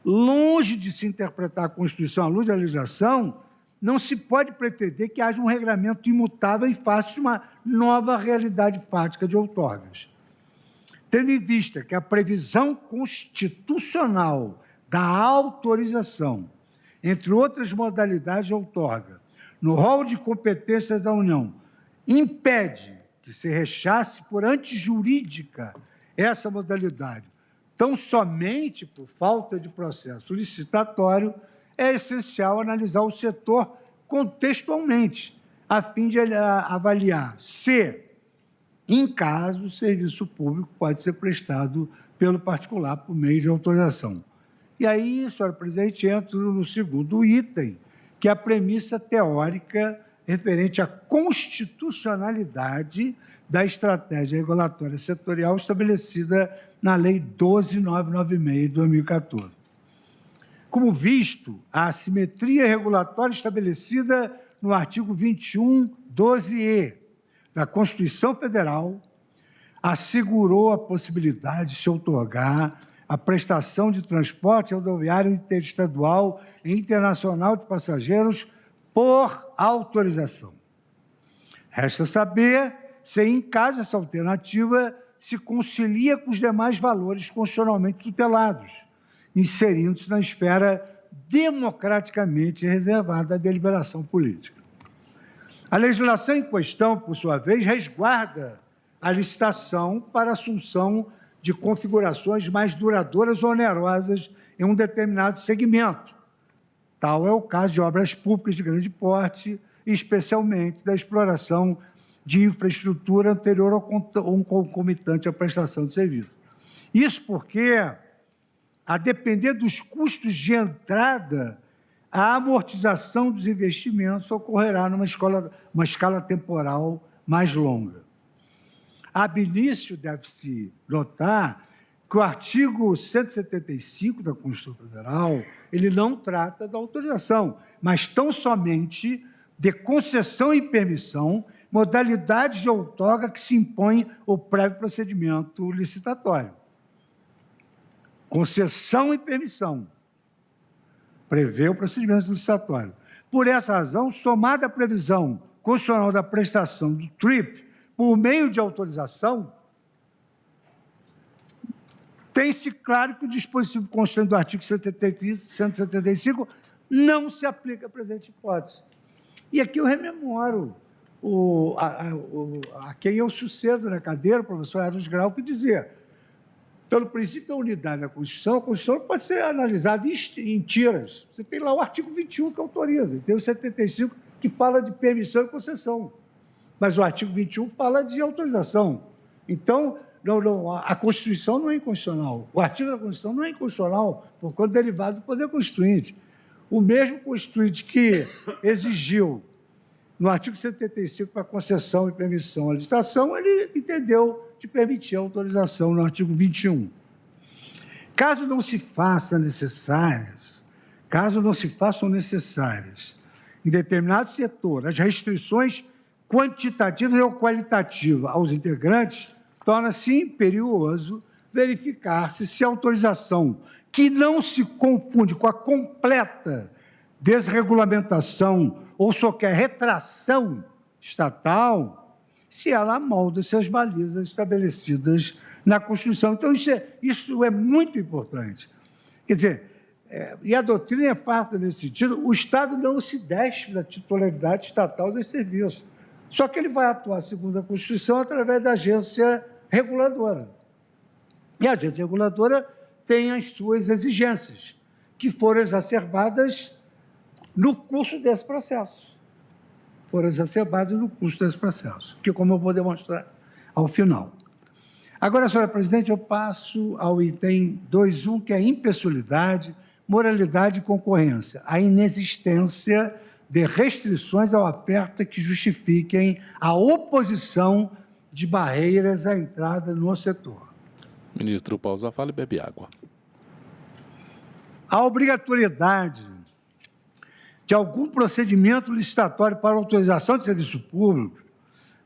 Longe de se interpretar a Constituição à luz da legislação, não se pode pretender que haja um regramento imutável em face de uma nova realidade fática de outorgas. Tendo em vista que a previsão constitucional da autorização, entre outras modalidades de outorga, no rol de competências da União, impede que se rechace por antijurídica essa modalidade, tão somente por falta de processo licitatório, é essencial analisar o setor contextualmente, a fim de avaliar se, em caso, o serviço público pode ser prestado pelo particular por meio de autorização. E aí, senhora presidente, entro no segundo item, que é a premissa teórica referente à constitucionalidade da estratégia regulatória setorial estabelecida na Lei 12.996 de 2014. Como visto, a assimetria regulatória estabelecida no artigo 21, 12e da Constituição Federal assegurou a possibilidade de se outorgar a prestação de transporte rodoviário interestadual e internacional de passageiros por autorização. Resta saber se, em caso essa alternativa, se concilia com os demais valores constitucionalmente tutelados, inserindo-se na esfera democraticamente reservada à deliberação política. A legislação em questão, por sua vez, resguarda a licitação para a assunção de configurações mais duradouras ou onerosas em um determinado segmento. Tal é o caso de obras públicas de grande porte, especialmente da exploração de infraestrutura anterior ou concomitante à prestação de serviço. Isso porque, a depender dos custos de entrada, a amortização dos investimentos ocorrerá numa escala temporal mais longa. Ab início, deve-se notar que o artigo 175 da Constituição Federal ele não trata da autorização, mas tão somente de concessão e permissão, modalidades de outorga que se impõe o prévio procedimento licitatório. Concessão e permissão prevê o procedimento licitatório. Por essa razão, somada à previsão constitucional da prestação do TRIP por meio de autorização, tem-se claro que o dispositivo constante do artigo 175 não se aplica à presente hipótese. E aqui eu rememoro a quem eu sucedo na cadeira, o professor Eros Grau, que dizia, pelo princípio da unidade da Constituição, a Constituição não pode ser analisada em tiras. Você tem lá o artigo 21 que autoriza, e tem o 75 que fala de permissão e concessão. Mas o artigo 21 fala de autorização. Então, a Constituição não é inconstitucional. O artigo da Constituição não é inconstitucional por conta derivado do poder constituinte. o mesmo constituinte que exigiu, no artigo 75, para concessão e permissão à licitação, ele entendeu de permitir a autorização no artigo 21. Caso não se façam necessárias em determinado setor as restrições quantitativas ou qualitativas aos integrantes, torna-se imperioso verificar-se se a autorização, que não se confunde com a completa desregulamentação ou qualquer retração estatal, se ela molda-se às balizas estabelecidas na Constituição. Então, isso é muito importante. Quer dizer, e a doutrina é farta nesse sentido, o Estado não se despe da titularidade estatal desse serviço. Só que ele vai atuar, segundo a Constituição, através da agência reguladora. E a agência reguladora tem as suas exigências, que foram exacerbadas no curso desse processo. Que, como eu vou demonstrar ao final. Agora, senhora presidente, eu passo ao item 2.1, que é a impessoalidade, moralidade e concorrência, a inexistência de restrições à oferta que justifiquem a oposição de barreiras à entrada no setor.
Ministro, pausa a fala e bebe água.
A obrigatoriedade de algum procedimento licitatório para autorização de serviço público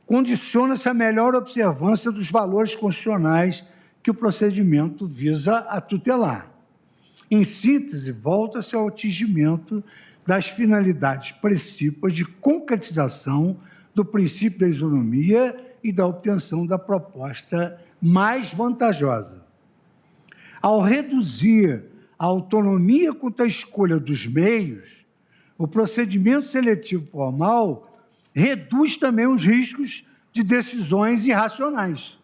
condiciona-se à melhor observância dos valores constitucionais que o procedimento visa a tutelar. Em síntese, volta-se ao atingimento das finalidades precípuas de concretização do princípio da isonomia e da obtenção da proposta mais vantajosa. Ao reduzir a autonomia quanto à escolha dos meios, o procedimento seletivo formal reduz também os riscos de decisões irracionais.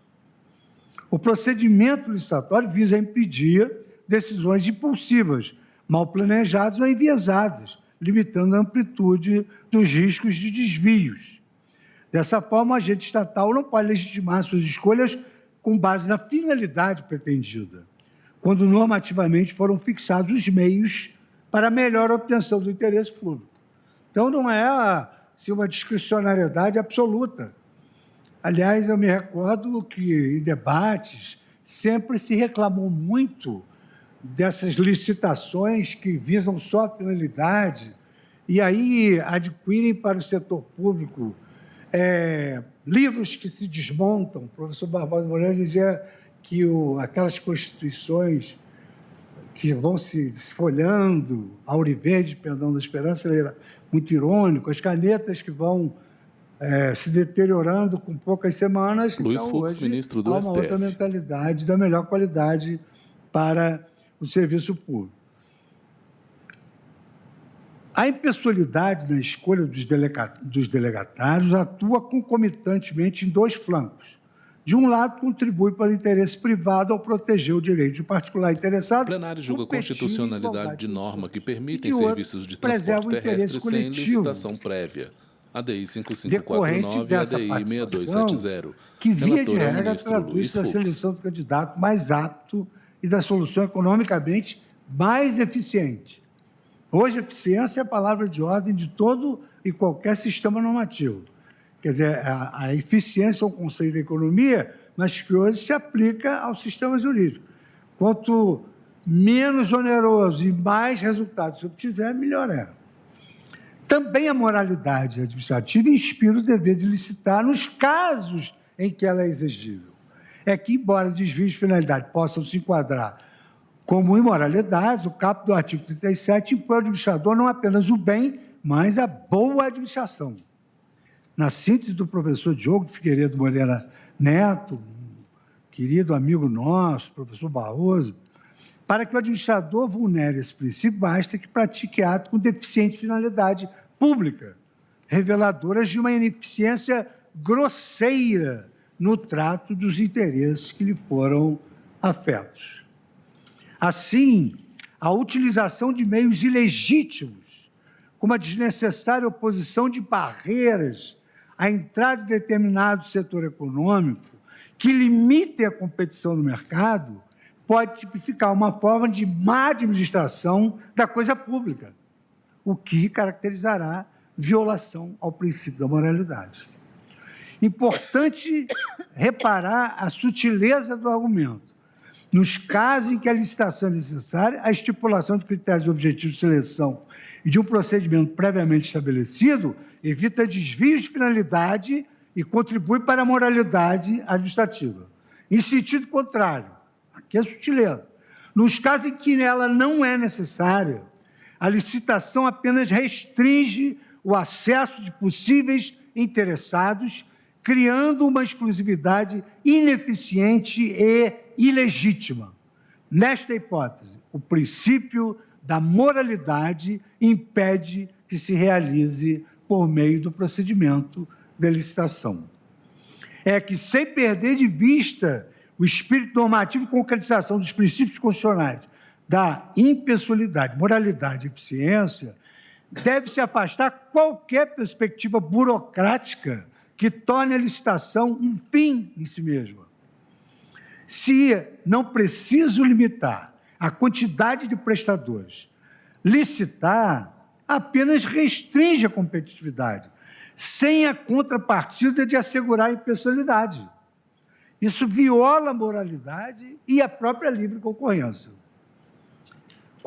O procedimento licitatório visa impedir decisões impulsivas, mal planejadas ou enviesadas, limitando a amplitude dos riscos de desvios. Dessa forma, o agente estatal não pode legitimar suas escolhas com base na finalidade pretendida, quando normativamente foram fixados os meios para a melhor obtenção do interesse público. Então, não é uma discricionariedade absoluta. Aliás, eu me recordo que, em debates, sempre se reclamou muito dessas licitações que visam só a finalidade e aí adquirem para o setor público livros que se desmontam. O professor Barbosa Moreira dizia que aquelas constituições que vão se desfolhando, Auriverde, perdão da esperança, ele era muito irônico, as canetas que vão se deteriorando com poucas semanas.
Luiz
então,
Fux,
hoje,
ministro do
há uma
STF.
outra mentalidade da melhor qualidade para o serviço público. A impessoalidade na escolha dos delegatários atua concomitantemente em dois flancos. De um lado, contribui para o interesse privado ao proteger o direito de particular interessado.
O plenário julga a constitucionalidade de norma que permitem
outro,
serviços de
preserva
transporte
o interesse
terrestre sem
coletivo
licitação prévia. ADI 5549
decorrente
e
dessa
ADI
participação,
6270.
que, via de
Relator é o
regra,
ministro
traduz
Luiz
a
Fux.
seleção do candidato mais apto e da solução economicamente mais eficiente. Hoje, eficiência é a palavra de ordem de todo e qualquer sistema normativo. Quer dizer, a eficiência é um conceito da economia, mas que hoje se aplica ao sistema jurídico. Quanto menos oneroso e mais resultados se obtiver, melhor é. Também a moralidade administrativa inspira o dever de licitar nos casos em que ela é exigível. É que, embora desvios de finalidade possam se enquadrar como imoralidades, o caput do artigo 37 impõe ao administrador não apenas o bem, mas a boa administração. Na síntese do professor Diogo Figueiredo Moreira Neto, um querido amigo nosso, professor Barroso, para que o administrador vulnere esse princípio, basta que pratique ato com deficiente finalidade pública, reveladoras de uma ineficiência grosseira no trato dos interesses que lhe foram afetos. Assim, a utilização de meios ilegítimos, como a desnecessária oposição de barreiras à entrada de determinado setor econômico, que limite a competição no mercado, pode tipificar uma forma de má administração da coisa pública. o que caracterizará violação ao princípio da moralidade. Importante reparar a sutileza do argumento. Nos casos em que a licitação é necessária, a estipulação de critérios objetivos de seleção e de um procedimento previamente estabelecido evita desvios de finalidade e contribui para a moralidade administrativa. Em sentido contrário, aqui é sutileza. Nos casos em que ela não é necessária, a licitação apenas restringe o acesso de possíveis interessados, criando uma exclusividade ineficiente e ilegítima. Nesta hipótese, o princípio da moralidade impede que se realize por meio do procedimento de licitação. É que, sem perder de vista o espírito normativo e concretização dos princípios constitucionais da impessoalidade, moralidade e eficiência, deve-se afastar qualquer perspectiva burocrática que torne a licitação um fim em si mesma. Se não preciso limitar a quantidade de prestadores, licitar apenas restringe a competitividade, sem a contrapartida de assegurar a impessoalidade. Isso viola a moralidade e a própria livre concorrência.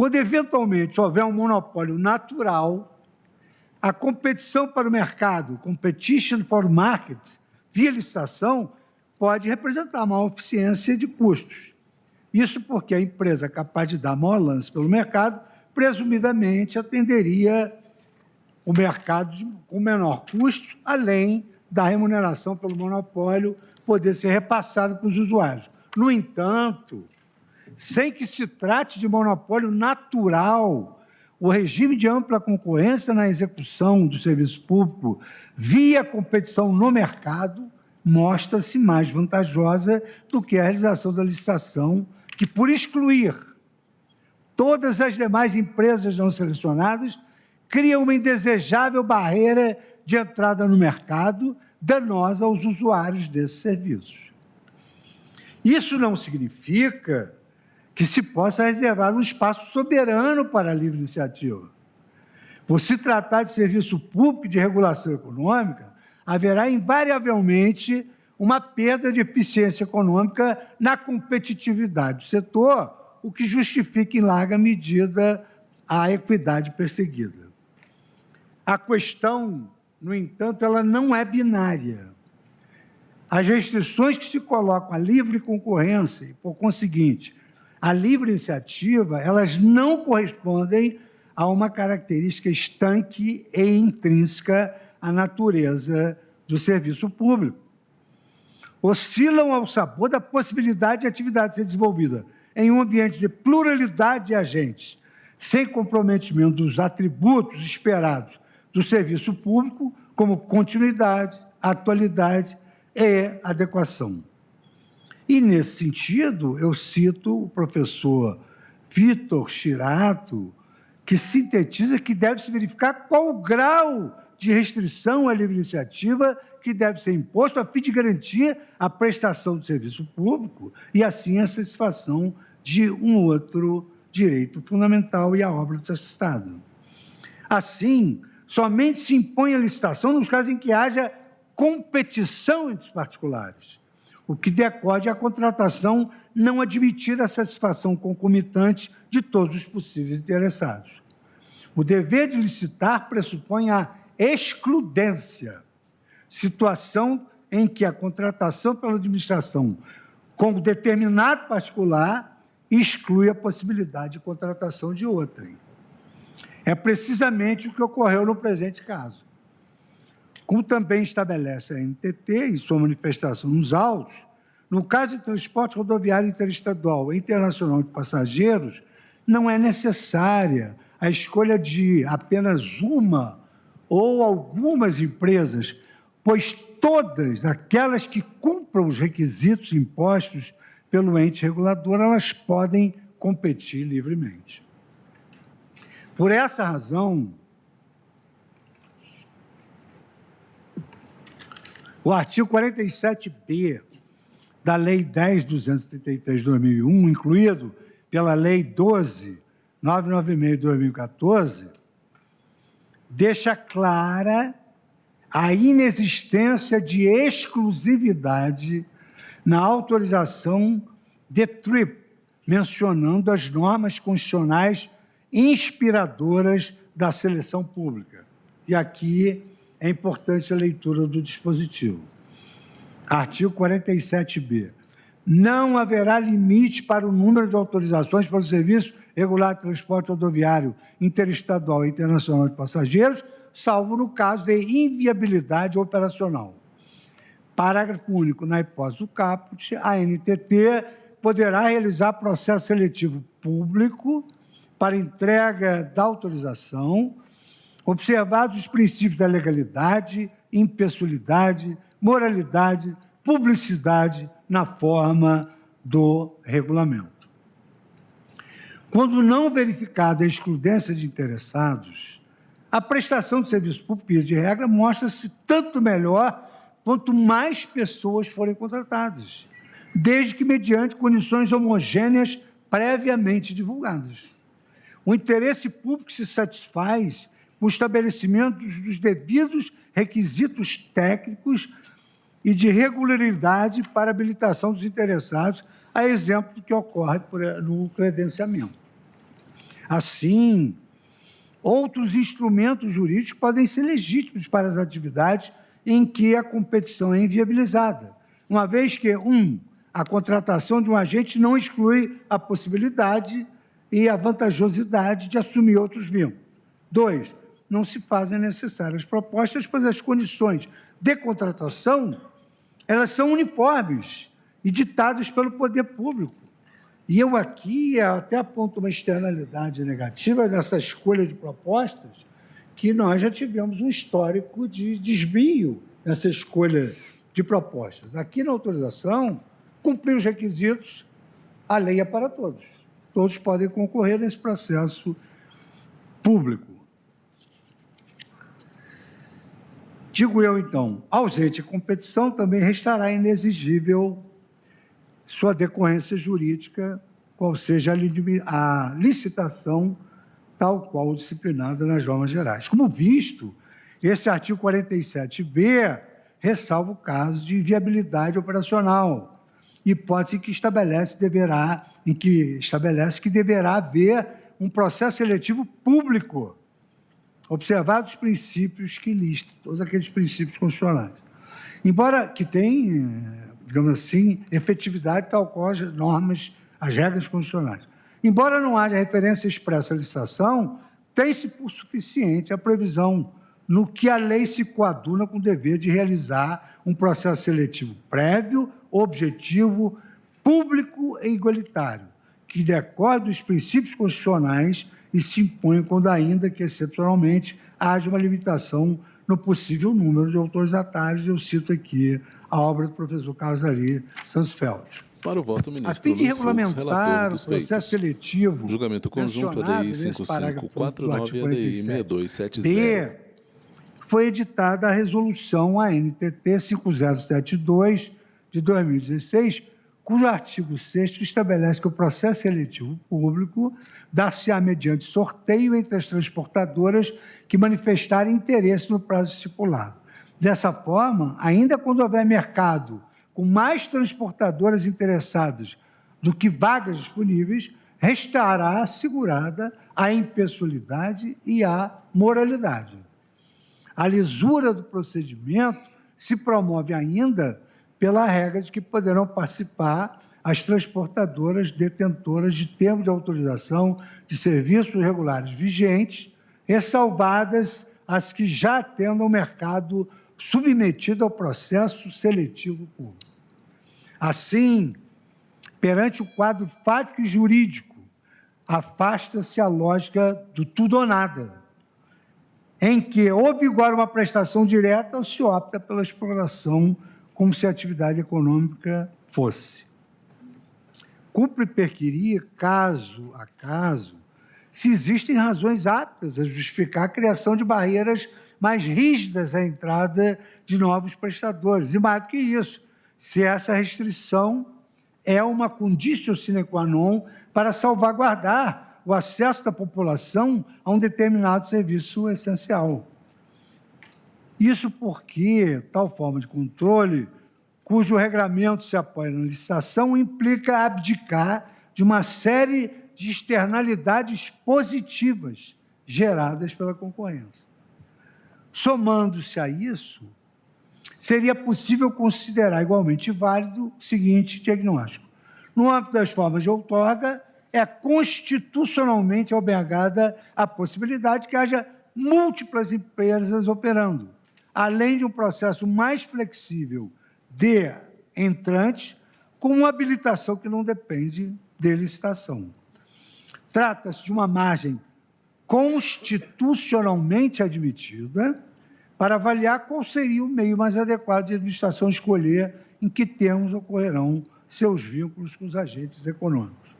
Quando, eventualmente, houver um monopólio natural, a competição para o mercado, competition for market, via licitação, pode representar maior eficiência de custos. Isso porque a empresa capaz de dar maior lance pelo mercado, presumidamente, atenderia o mercado com menor custo, além da remuneração pelo monopólio poder ser repassada para os usuários. No entanto, sem que se trate de monopólio natural, o regime de ampla concorrência na execução do serviço público via competição no mercado mostra-se mais vantajosa do que a realização da licitação, que, por excluir todas as demais empresas não selecionadas, cria uma indesejável barreira de entrada no mercado, danosa aos usuários desses serviços. Isso não significa que se possa reservar um espaço soberano para a livre iniciativa. Por se tratar de serviço público de regulação econômica, haverá invariavelmente uma perda de eficiência econômica na competitividade do setor, o que justifica em larga medida a equidade perseguida. A questão, no entanto, ela não é binária. As restrições que se colocam à livre concorrência e, por conseguinte, à livre iniciativa, elas não correspondem a uma característica estanque e intrínseca à natureza do serviço público. Oscilam ao sabor da possibilidade de atividade ser desenvolvida em um ambiente de pluralidade de agentes, sem comprometimento dos atributos esperados do serviço público, como continuidade, atualidade e adequação. E, nesse sentido, eu cito o professor Vitor Chirato, que sintetiza que deve-se verificar qual o grau de restrição à livre iniciativa que deve ser imposto a fim de garantir a prestação do serviço público e, assim, a satisfação de um outro direito fundamental e a obra do Estado. Assim, somente se impõe a licitação nos casos em que haja competição entre os particulares, o que decode a contratação não admitir a satisfação concomitante de todos os possíveis interessados. O dever de licitar pressupõe a excludência, situação em que a contratação pela administração com determinado particular exclui a possibilidade de contratação de outrem. É precisamente o que ocorreu no presente caso. Como também estabelece a NTT, em sua manifestação nos autos, no caso de transporte rodoviário interestadual e internacional de passageiros, não é necessária a escolha de apenas uma ou algumas empresas, pois todas aquelas que cumpram os requisitos impostos pelo ente regulador, elas podem competir livremente. Por essa razão, o artigo 47b da Lei 10.233 de 2001, incluído pela Lei 12.996 de 2014, deixa clara a inexistência de exclusividade na autorização de TRIP, mencionando as normas constitucionais inspiradoras da seleção pública. E aqui é importante a leitura do dispositivo. Artigo 47b. Não haverá limite para o número de autorizações para o serviço regular de transporte rodoviário interestadual e internacional de passageiros, salvo no caso de inviabilidade operacional. Parágrafo único. Na hipótese do caput, a ANTT poderá realizar processo seletivo público para entrega da autorização, observados os princípios da legalidade, impessoalidade, moralidade, publicidade na forma do regulamento. Quando não verificada a excludência de interessados, a prestação de serviço público, via de regra, mostra-se tanto melhor quanto mais pessoas forem contratadas, desde que mediante condições homogêneas previamente divulgadas. O interesse público se satisfaz com o estabelecimento dos devidos requisitos técnicos e de regularidade para habilitação dos interessados, a exemplo do que ocorre no credenciamento. Assim, outros instrumentos jurídicos podem ser legítimos para as atividades em que a competição é inviabilizada, uma vez que, a contratação de um agente não exclui a possibilidade e a vantajosidade de assumir outros vínculos. 2, não se fazem necessárias propostas, pois as condições de contratação elas são uniformes e ditadas pelo poder público. E eu aqui até aponto uma externalidade negativa dessa escolha de propostas, que nós já tivemos um histórico de desvio nessa escolha de propostas. Aqui na autorização, cumprir os requisitos, a lei é para todos. Todos podem concorrer nesse processo público. Digo eu, então, ausente competição, também restará inexigível sua decorrência jurídica, qual seja a licitação, tal qual disciplinada nas normas gerais. Como visto, esse artigo 47b ressalva o caso de inviabilidade operacional, hipótese que estabelece que deverá haver um processo seletivo público, observados os princípios que listam, todos aqueles princípios constitucionais. Embora que tenha, digamos assim, efetividade tal qual as normas, as regras constitucionais. Embora não haja referência expressa à licitação, tem-se por suficiente a previsão no que a lei se coaduna com o dever de realizar um processo seletivo prévio, objetivo, público e igualitário, que decorre dos princípios constitucionais e se impõe quando, ainda que excepcionalmente, haja uma limitação no possível número de autorizatários. Eu cito aqui a obra do professor Carlos Ari Sansfeld.
Para o voto, ministro
A fim de
Luiz Fux,
regulamentar
relator
o processo seletivo,
julgamento conjunto ADI 5549 e ADI 6270.
foi editada a resolução ANTT 5072 de 2016, cujo artigo 6º estabelece que o processo seletivo público dar-se-á mediante sorteio entre as transportadoras que manifestarem interesse no prazo estipulado. Dessa forma, ainda quando houver mercado com mais transportadoras interessadas do que vagas disponíveis, restará assegurada a impessoalidade e a moralidade. A lisura do procedimento se promove ainda pela regra de que poderão participar as transportadoras detentoras de termo de autorização de serviços regulares vigentes, ressalvadas as que já atendam o mercado submetido ao processo seletivo público. Assim, perante o quadro fático e jurídico, afasta-se a lógica do tudo ou nada, em que ou vigora uma prestação direta ou se opta pela exploração como se a atividade econômica fosse. Cumpre perquirir, caso a caso, se existem razões aptas a justificar a criação de barreiras mais rígidas à entrada de novos prestadores. E mais do que isso, se essa restrição é uma conditio sine qua non para salvaguardar o acesso da população a um determinado serviço essencial. Isso porque tal forma de controle, cujo regramento se apoia na licitação, implica abdicar de uma série de externalidades positivas geradas pela concorrência. Somando-se a isso, seria possível considerar igualmente válido o seguinte diagnóstico. No âmbito das formas de outorga, é constitucionalmente albergada a possibilidade que haja múltiplas empresas operando, além de um processo mais flexível de entrantes, com uma habilitação que não depende de licitação. Trata-se de uma margem constitucionalmente admitida para avaliar qual seria o meio mais adequado de administração escolher, em que termos ocorrerão seus vínculos com os agentes econômicos.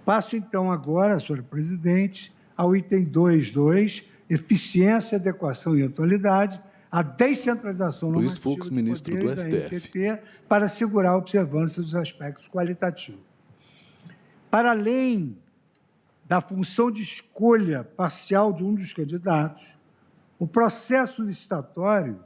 Passo, então, agora, senhora presidente, ao item 2.2, eficiência, adequação e atualidade, a descentralização
Luiz
normativa
Fux, ministro do STF.
ANTT, para assegurar a observância dos aspectos qualitativos. Para além da função de escolha parcial de um dos candidatos, o processo licitatório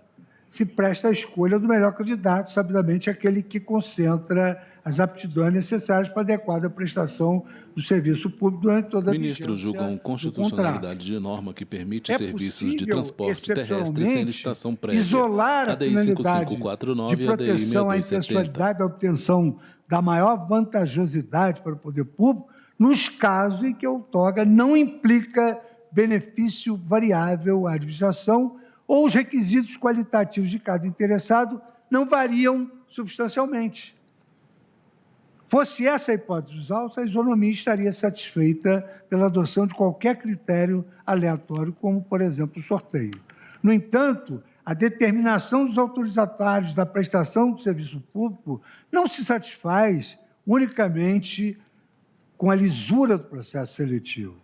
se presta à escolha do melhor candidato, sabidamente aquele que concentra as aptidões necessárias para a adequada prestação do serviço público durante toda a vigência
Ministros julgam constitucionalidade de norma que permite serviços de transporte terrestre sem licitação prévia.
Isolar a
ADI
finalidade
5549
de
e ADI
proteção à
6270.
impessoalidade da obtenção da maior vantajosidade para o poder público, nos casos em que a outorga não implica benefício variável à administração ou os requisitos qualitativos de cada interessado não variam substancialmente. Fosse essa a hipótese dos autos, a isonomia estaria satisfeita pela adoção de qualquer critério aleatório, como, por exemplo, o sorteio. No entanto, a determinação dos autorizatários da prestação do serviço público não se satisfaz unicamente com a lisura do processo seletivo.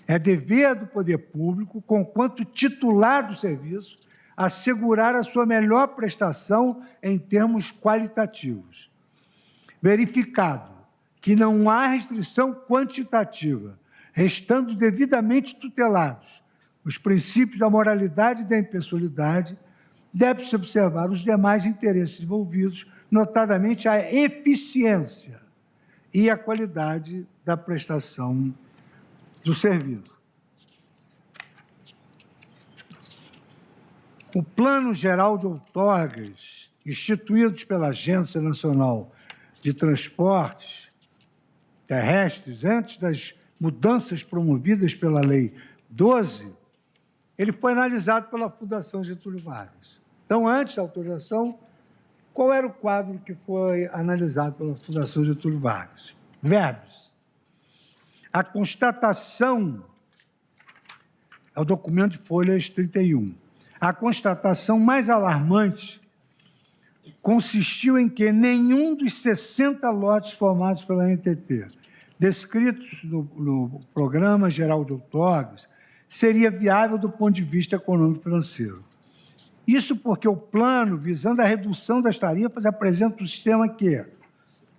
É dever do poder público, conquanto titular do serviço, assegurar a sua melhor prestação em termos qualitativos. Verificado que não há restrição quantitativa, restando devidamente tutelados os princípios da moralidade e da impessoalidade, deve-se observar os demais interesses envolvidos, notadamente a eficiência e a qualidade da prestação do serviço. O Plano Geral de Outorgas, instituídos pela Agência Nacional de Transportes Terrestres, antes das mudanças promovidas pela Lei 12, ele foi analisado pela Fundação Getúlio Vargas. Então, antes da autorização, qual era o quadro que foi analisado pela Fundação Getúlio Vargas? Verbos. A constatação, é o documento de folhas 31, a constatação mais alarmante consistiu em que nenhum dos 60 lotes formados pela ANTT, descritos no Programa Geral de Outorgas, seria viável do ponto de vista econômico-financeiro. Isso porque o plano, visando a redução das tarifas, apresenta um sistema que,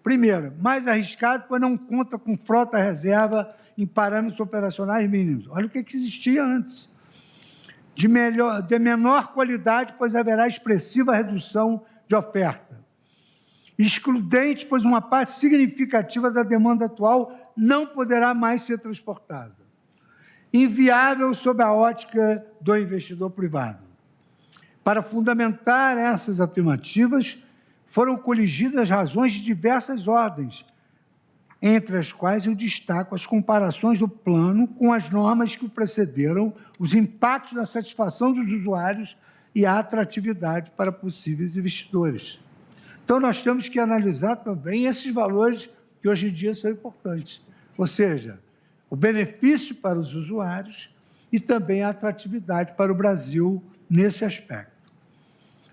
primeiro, mais arriscado, pois não conta com frota reserva em parâmetros operacionais mínimos. Olha o que existia antes. De menor qualidade, pois haverá expressiva redução de oferta. Excludente, pois uma parte significativa da demanda atual não poderá mais ser transportada. Inviável sob a ótica do investidor privado. Para fundamentar essas afirmativas, foram coligidas razões de diversas ordens, entre as quais eu destaco as comparações do plano com as normas que o precederam, os impactos da satisfação dos usuários e a atratividade para possíveis investidores. Então, nós temos que analisar também esses valores que hoje em dia são importantes, ou seja, o benefício para os usuários e também a atratividade para o Brasil nesse aspecto.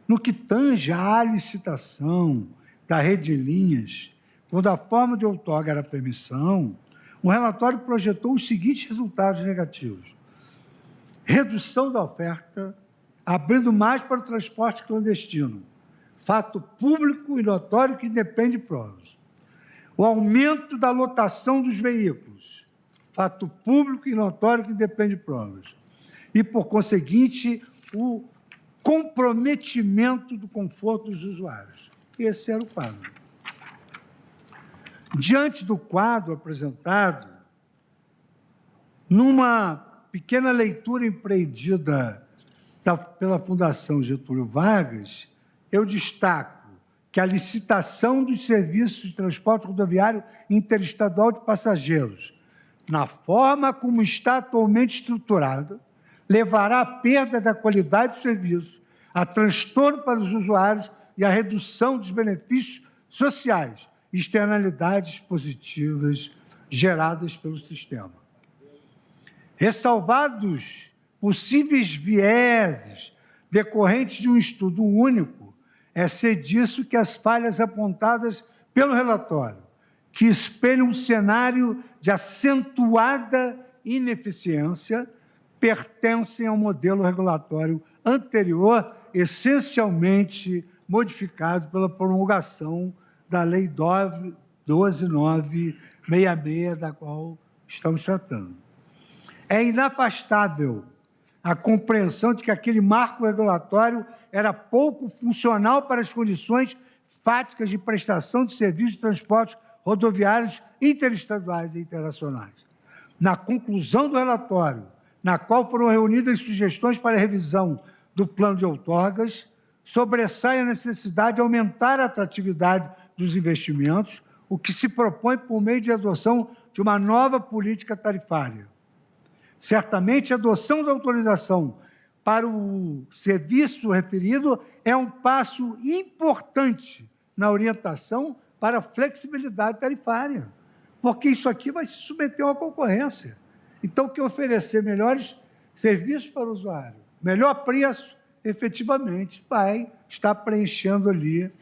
No que tange à licitação da rede de linhas, quando a forma de outorga era permissão, o relatório projetou os seguintes resultados negativos. Redução da oferta, abrindo mais para o transporte clandestino, fato público e notório que independe de provas. O aumento da lotação dos veículos, fato público e notório que independe de provas. E, por conseguinte, o comprometimento do conforto dos usuários. Esse era o quadro. Diante do quadro apresentado, numa pequena leitura empreendida pela Fundação Getúlio Vargas, eu destaco que a licitação dos serviços de transporte rodoviário interestadual de passageiros, na forma como está atualmente estruturada, levará à perda da qualidade do serviço, a transtorno para os usuários e à redução dos benefícios sociais e externalidades positivas geradas pelo sistema. Ressalvados possíveis vieses decorrentes de um estudo único, é disso que as falhas apontadas pelo relatório, que espelham um cenário de acentuada ineficiência, pertencem ao modelo regulatório anterior, essencialmente modificado pela promulgação da Lei 12.966, da qual estamos tratando. É inafastável a compreensão de que aquele marco regulatório era pouco funcional para as condições fáticas de prestação de serviços de transportes rodoviários interestaduais e internacionais. Na conclusão do relatório, na qual foram reunidas sugestões para a revisão do plano de outorgas, sobressai a necessidade de aumentar a atratividade dos investimentos, o que se propõe por meio de adoção de uma nova política tarifária. Certamente, a adoção da autorização para o serviço referido é um passo importante na orientação para a flexibilidade tarifária, porque isso aqui vai se submeter a uma concorrência. Então, que oferecer melhores serviços para o usuário, melhor preço, efetivamente vai estar preenchendo ali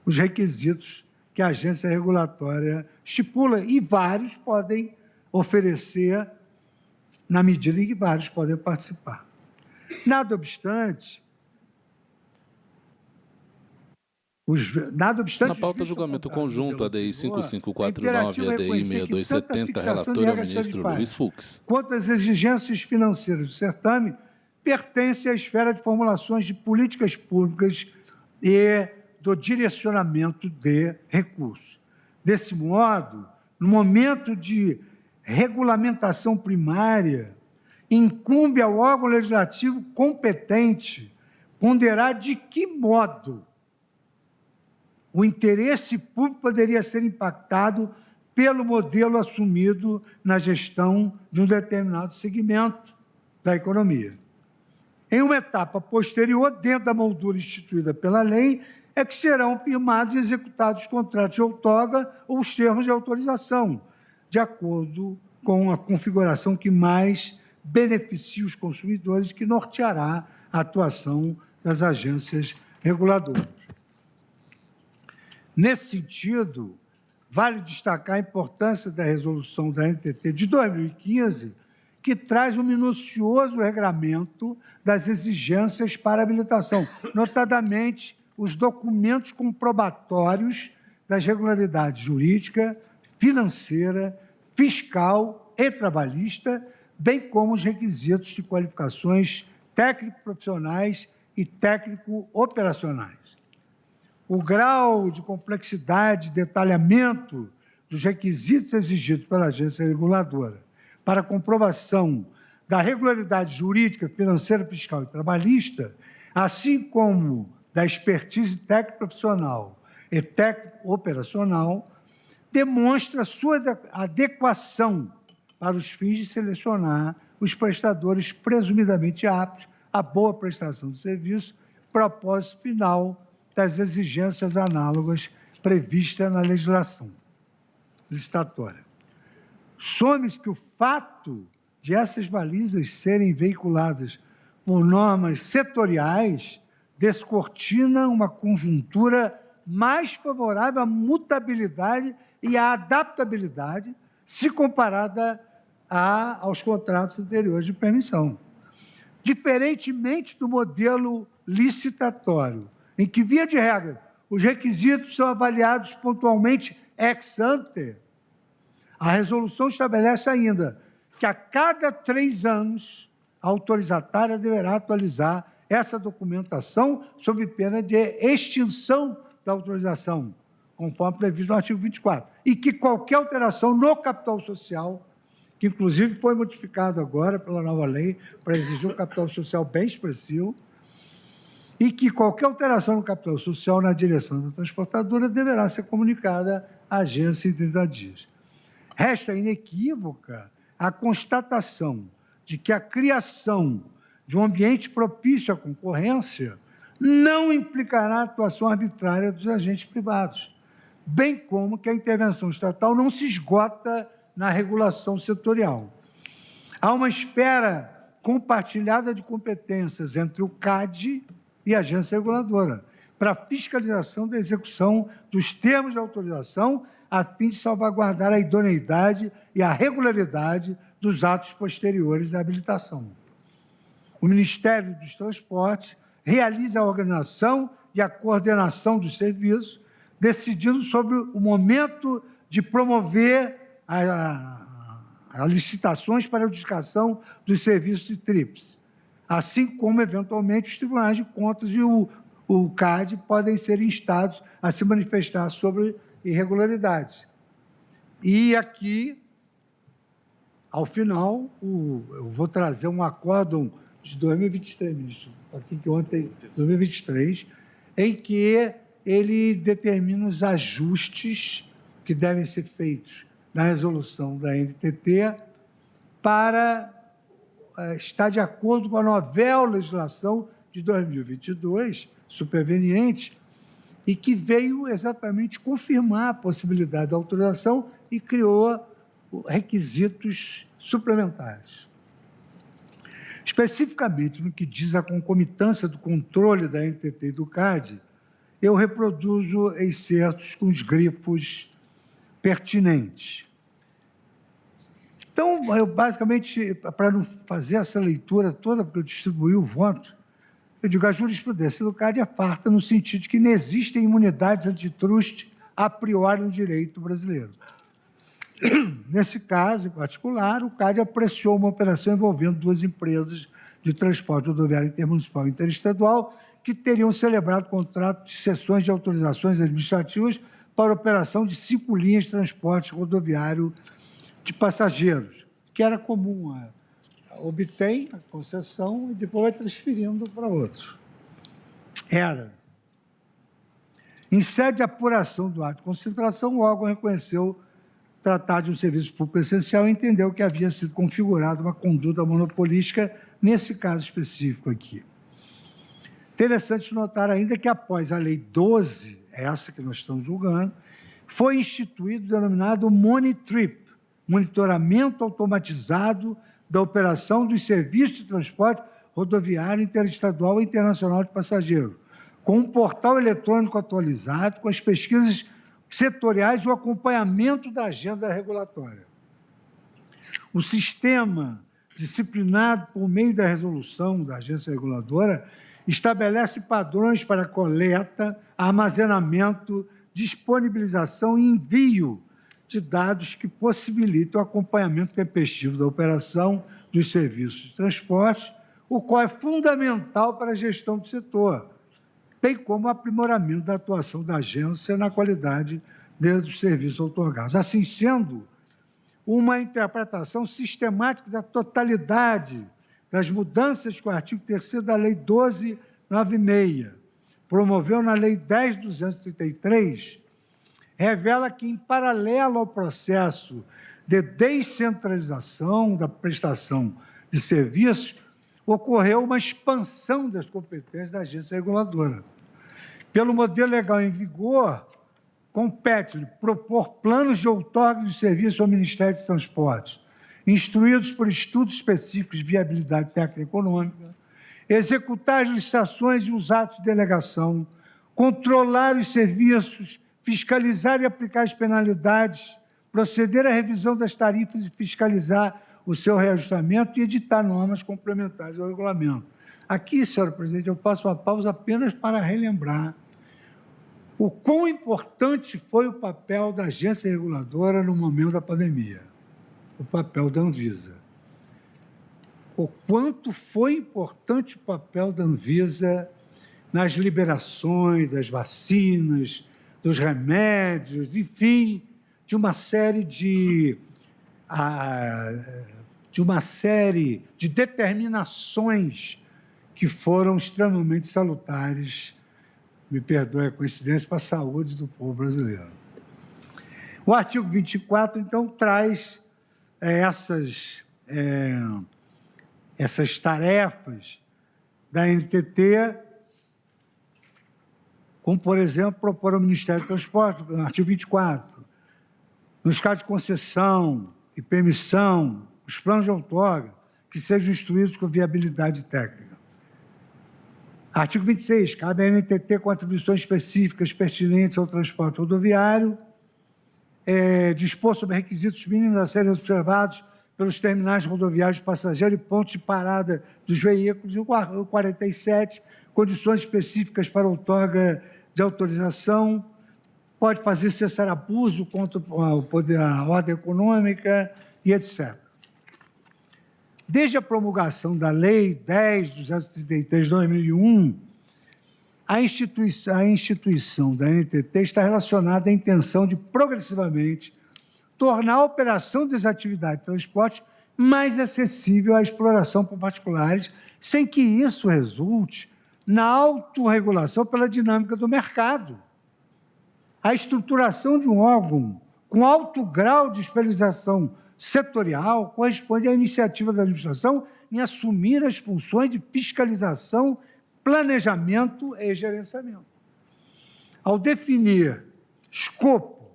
os requisitos que a agência regulatória estipula, e vários podem oferecer na medida em que vários podem participar. Nada obstante,
na pauta julgamento conjunto, ADI 5549 e ADI 6270, relator é o ministro Luiz Fux.
Quanto às exigências financeiras do certame, pertence à esfera de formulações de políticas públicas e do direcionamento de recursos. Desse modo, no momento de regulamentação primária, incumbe ao órgão legislativo competente ponderar de que modo o interesse público poderia ser impactado pelo modelo assumido na gestão de um determinado segmento da economia. Em uma etapa posterior, dentro da moldura instituída pela lei, é que serão firmados e executados os contratos de outorga ou os termos de autorização, de acordo com a configuração que mais beneficie os consumidores, que norteará a atuação das agências reguladoras. Nesse sentido, vale destacar a importância da resolução da NTT de 2015, que traz um minucioso regramento das exigências para habilitação, notadamente os documentos comprobatórios das regularidades jurídica, financeira, fiscal e trabalhista, bem como os requisitos de qualificações técnico-profissionais e técnico-operacionais. O grau de complexidade e detalhamento dos requisitos exigidos pela agência reguladora para a comprovação da regularidade jurídica, financeira, fiscal e trabalhista, assim como da expertise técnico-profissional e técnico-operacional, demonstra sua adequação para os fins de selecionar os prestadores presumidamente aptos à boa prestação de serviço, propósito final das exigências análogas previstas na legislação licitatória. Some-se que o fato de essas balizas serem veiculadas por normas setoriais descortina uma conjuntura mais favorável à mutabilidade e à adaptabilidade, se comparada aos contratos anteriores de permissão. Diferentemente do modelo licitatório, em que, via de regra, os requisitos são avaliados pontualmente ex ante, A resolução estabelece ainda que a cada 3 anos a autorizatária deverá atualizar essa documentação sob pena de extinção da autorização, conforme previsto no artigo 24, e que qualquer alteração no capital social, que inclusive foi modificado agora pela nova lei para exigir um capital social bem expressivo, e que qualquer alteração no capital social na direção da transportadora deverá ser comunicada à agência em 30 dias. Resta inequívoca a constatação de que a criação de um ambiente propício à concorrência não implicará a atuação arbitrária dos agentes privados, bem como que a intervenção estatal não se esgota na regulação setorial. Há uma esfera compartilhada de competências entre o CAD e a agência reguladora, para a fiscalização da execução dos termos de autorização, a fim de salvaguardar a idoneidade e a regularidade dos atos posteriores à habilitação. O Ministério dos Transportes realiza a organização e a coordenação dos serviços, decidindo sobre o momento de promover as licitações para a adjudicação dos serviços de tríplice, assim como, eventualmente, os tribunais de contas e o CAD podem ser instados a se manifestar sobre irregularidades. E aqui, ao final, eu vou trazer um acórdão de 2023, ministro, aqui que ontem, 2023, em que ele determina os ajustes que devem ser feitos na resolução da NTT para estar de acordo com a nova legislação de 2022, superveniente, e que veio exatamente confirmar a possibilidade da autorização e criou requisitos suplementares. Especificamente no que diz a concomitância do controle da NTT e do CAD, eu reproduzo excertos com os grifos pertinentes. Então, eu basicamente, para não fazer essa leitura toda, porque eu distribuí o voto, eu digo, a jurisprudência do CAD é farta no sentido de que não existem imunidades antitruste a priori no direito brasileiro. Nesse caso, em particular, o CAD apreciou uma operação envolvendo 2 empresas de transporte rodoviário intermunicipal e interestadual que teriam celebrado contrato de cessões de autorizações administrativas para a operação de 5 linhas de transporte rodoviário de passageiros, que era comum. Obtém a concessão e depois vai transferindo para outros. Em sede de apuração do ato de concentração, o órgão reconheceu tratar de um serviço público essencial e entendeu que havia sido configurada uma conduta monopolística nesse caso específico aqui. Interessante notar ainda que, após a Lei 12, essa que nós estamos julgando, foi instituído o denominado MoniTrip, monitoramento automatizado da operação dos serviços de transporte rodoviário interestadual e internacional de passageiros, com um portal eletrônico atualizado, com as pesquisas setoriais e o acompanhamento da agenda regulatória. O sistema, disciplinado por meio da resolução da agência reguladora, estabelece padrões para coleta, armazenamento, disponibilização e envio de dados que possibilitam o acompanhamento tempestivo da operação dos serviços de transporte, o qual é fundamental para a gestão do setor, bem como o aprimoramento da atuação da agência na qualidade dos serviços outorgados. Assim sendo, uma interpretação sistemática da totalidade das mudanças que o artigo 3º da Lei 1296 promoveu na Lei 10.233, revela que, em paralelo ao processo de descentralização da prestação de serviços, ocorreu uma expansão das competências da agência reguladora. Pelo modelo legal em vigor, compete-lhe propor planos de outorga de serviço ao Ministério dos Transportes, instruídos por estudos específicos de viabilidade técnica e econômica, executar as licitações e os atos de delegação, controlar os serviços, fiscalizar e aplicar as penalidades, proceder à revisão das tarifas e fiscalizar o seu reajustamento e editar normas complementares ao regulamento. Aqui, senhora presidente, eu faço uma pausa apenas para relembrar o quão importante foi o papel da agência reguladora no momento da pandemia, o papel da Anvisa. O quanto foi importante o papel da Anvisa nas liberações das vacinas, dos remédios, enfim, de uma série de determinações que foram extremamente salutares, me perdoe a coincidência, para a saúde do povo brasileiro. O artigo 24, então, traz essas tarefas da NTT, como, por exemplo, propor ao Ministério do Transporte, no artigo 24, nos casos de concessão e permissão, os planos de outorga, que sejam instruídos com viabilidade técnica. Artigo 26, cabe à NTT com atribuições específicas pertinentes ao transporte rodoviário, dispor sobre requisitos mínimos a serem observados pelos terminais rodoviários de passageiro e pontos de parada dos veículos. E o 47, condições específicas para outorga de autorização, pode fazer cessar abuso contra a ordem econômica e etc. Desde a promulgação da Lei 10.233 de 2001, a instituição da NTT está relacionada à intenção de, progressivamente, tornar a operação das atividades de transporte mais acessível à exploração por particulares, sem que isso resulte na autorregulação pela dinâmica do mercado. A estruturação de um órgão com alto grau de especialização setorial corresponde à iniciativa da administração em assumir as funções de fiscalização, planejamento e gerenciamento. Ao definir escopo,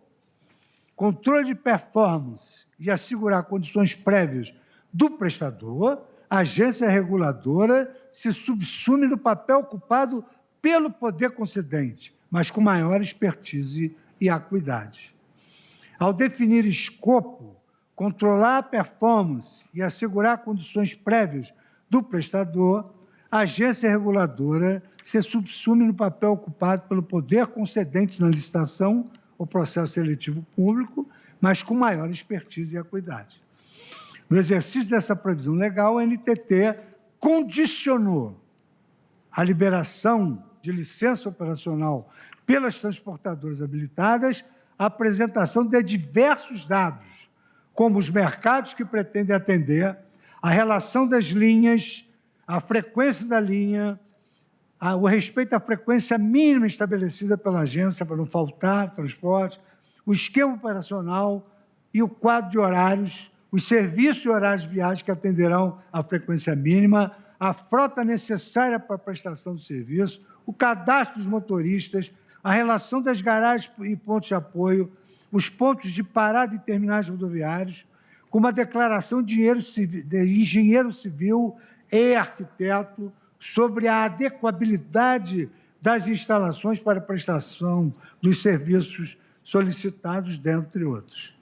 controle de performance e assegurar condições prévias do prestador, a agência reguladora se subsume no papel ocupado pelo poder concedente, mas com maior expertise e acuidade. Ao definir escopo, controlar a performance e assegurar condições prévias do prestador, a agência reguladora se subsume no papel ocupado pelo poder concedente na licitação ou processo seletivo público, mas com maior expertise e acuidade. No exercício dessa previsão legal, a NTT condicionou a liberação de licença operacional pelas transportadoras habilitadas à apresentação de diversos dados, como os mercados que pretendem atender, a relação das linhas, a frequência da linha, o respeito à frequência mínima estabelecida pela agência para não faltar transporte, o esquema operacional e o quadro de horários, os serviços e horários de viagem que atenderão à frequência mínima, a frota necessária para a prestação do serviço, o cadastro dos motoristas, a relação das garagens e pontos de apoio, os pontos de parada e terminais rodoviários, com uma declaração de engenheiro civil e arquiteto sobre a adequabilidade das instalações para a prestação dos serviços solicitados, dentre outros.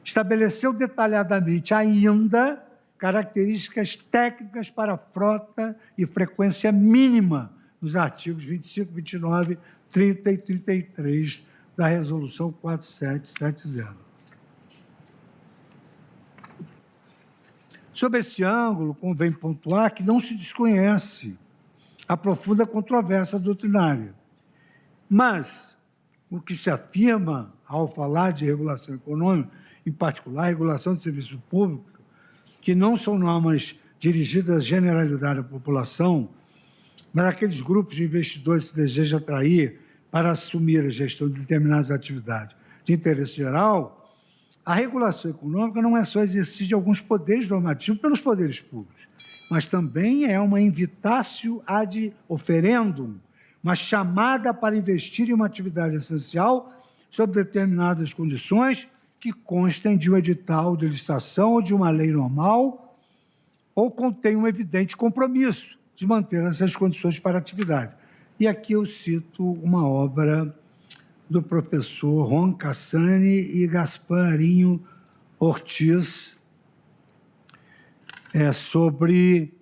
Estabeleceu detalhadamente ainda características técnicas para a frota e frequência mínima nos artigos 25, 29, 30 e 33 da Resolução 4770. Sob esse ângulo, convém pontuar que não se desconhece a profunda controvérsia doutrinária, mas o que se afirma ao falar de regulação econômica, em particular, regulação de serviço público, que não são normas dirigidas à generalidade da população, mas aqueles grupos de investidores que se desejam atrair para assumir a gestão de determinadas atividades de interesse geral, a regulação econômica não é só exercício de alguns poderes normativos pelos poderes públicos, mas também é uma invitatio ad offerendum, uma chamada para investir em uma atividade essencial sob determinadas condições que constem de um edital de licitação ou de uma lei normal ou contém um evidente compromisso de manter essas condições para a atividade. E aqui eu cito uma obra do professor Juan Cassani e Gasparinho Ortiz sobre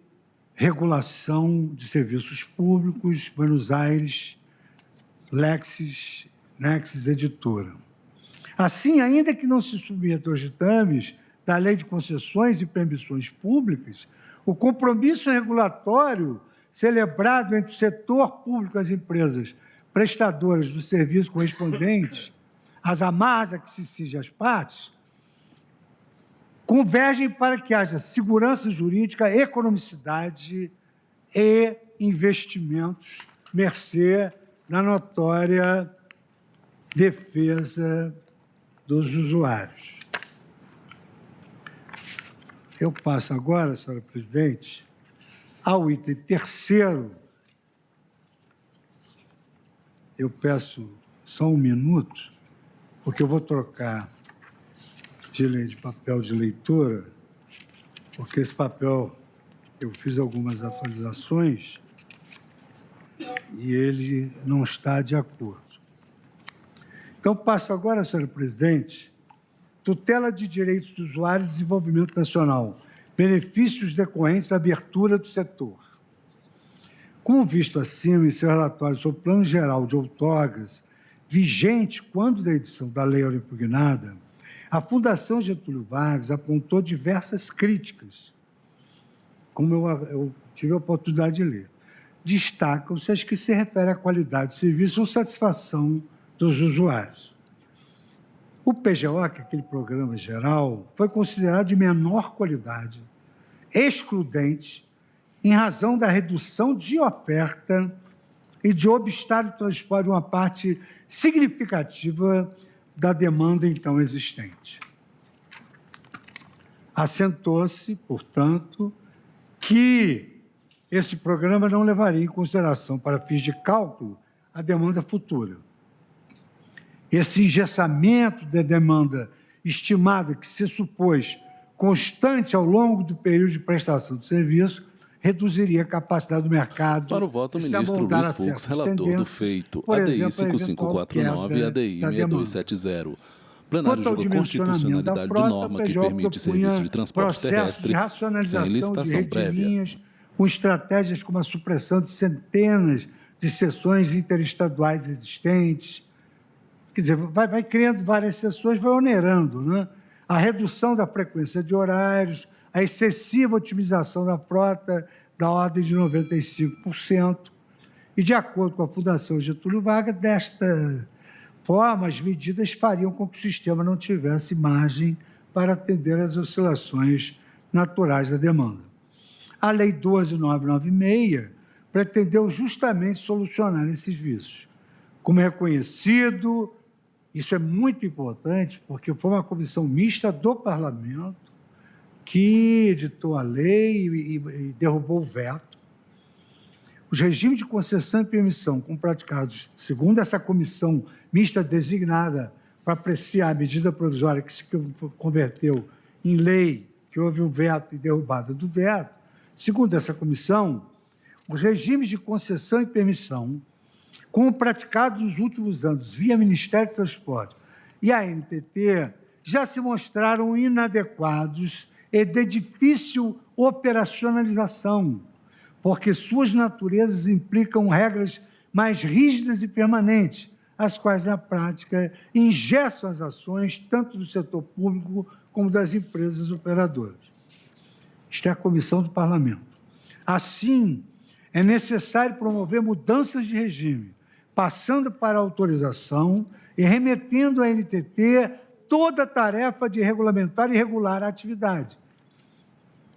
regulação de serviços públicos, Buenos Aires, Nexis Editora. Assim, ainda que não se submeta aos ditames da Lei de Concessões e Permissões Públicas, o compromisso regulatório celebrado entre o setor público e as empresas prestadoras do serviço correspondentes às amarras a que se cingem as partes, convergem para que haja segurança jurídica, economicidade e investimentos, mercê da notória defesa dos usuários. Eu passo agora, senhora presidente, ao item terceiro. Eu peço só um minuto, porque eu vou trocar de papel de leitura, porque esse papel eu fiz algumas atualizações e ele não está de acordo. Então, passo agora, senhora presidente, tutela de direitos dos usuários e desenvolvimento nacional, benefícios decorrentes da abertura do setor. Como visto acima em seu relatório sobre o Plano Geral de Outorgas, vigente quando da edição da lei ora impugnada, a Fundação Getúlio Vargas apontou diversas críticas, como eu tive a oportunidade de ler. Destacam-se as que se referem à qualidade do serviço ou satisfação dos usuários. O PGO, que é aquele programa geral, foi considerado de menor qualidade, excludente, em razão da redução de oferta e de obstar o transporte de uma parte significativa da demanda então existente. Assentou-se, portanto, que esse programa não levaria em consideração, para fins de cálculo, a demanda futura. Esse engessamento da demanda estimada, que se supôs constante ao longo do período de prestação de serviço, reduziria a capacidade do mercado.
Para o voto, o ministro Luiz Fux, relator do feito, ADI 5549 e ADI 6270. Plenário julga constitucionalidade de norma que permite serviço de transporte terrestre sem licitação prévia.
Com estratégias como a supressão de centenas de seções interestaduais existentes. Quer dizer, vai criando várias seções, vai onerando, né? A redução da frequência de horários, a excessiva otimização da frota da ordem de 95%. E, de acordo com a Fundação Getúlio Vargas, desta forma, as medidas fariam com que o sistema não tivesse margem para atender às oscilações naturais da demanda. A Lei 12.996 pretendeu justamente solucionar esses vícios. Como é reconhecido, isso é muito importante, porque foi uma comissão mista do Parlamento que editou a lei e derrubou o veto. Os regimes de concessão e permissão praticados, segundo essa comissão mista designada para apreciar a medida provisória que se converteu em lei, que houve um veto e derrubada do veto, segundo essa comissão, os regimes de concessão e permissão, como praticados nos últimos anos via Ministério do Transporte e a ANTT, já se mostraram inadequados e de difícil operacionalização, porque suas naturezas implicam regras mais rígidas e permanentes, as quais, na prática, engessam as ações tanto do setor público como das empresas operadoras. Isto é a comissão do Parlamento. Assim, é necessário promover mudanças de regime, passando para a autorização e remetendo à ANTT toda a tarefa de regulamentar e regular a atividade.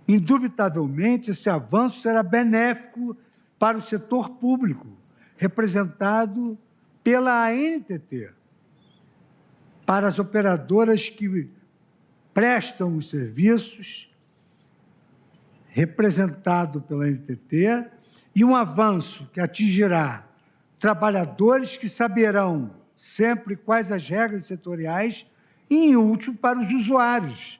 Indubitavelmente, esse avanço será benéfico para o setor público, representado pela ANTT, para as operadoras que prestam os serviços, representado pela ANTT, e um avanço que atingirá trabalhadores que saberão sempre quais as regras setoriais e, em último, para os usuários,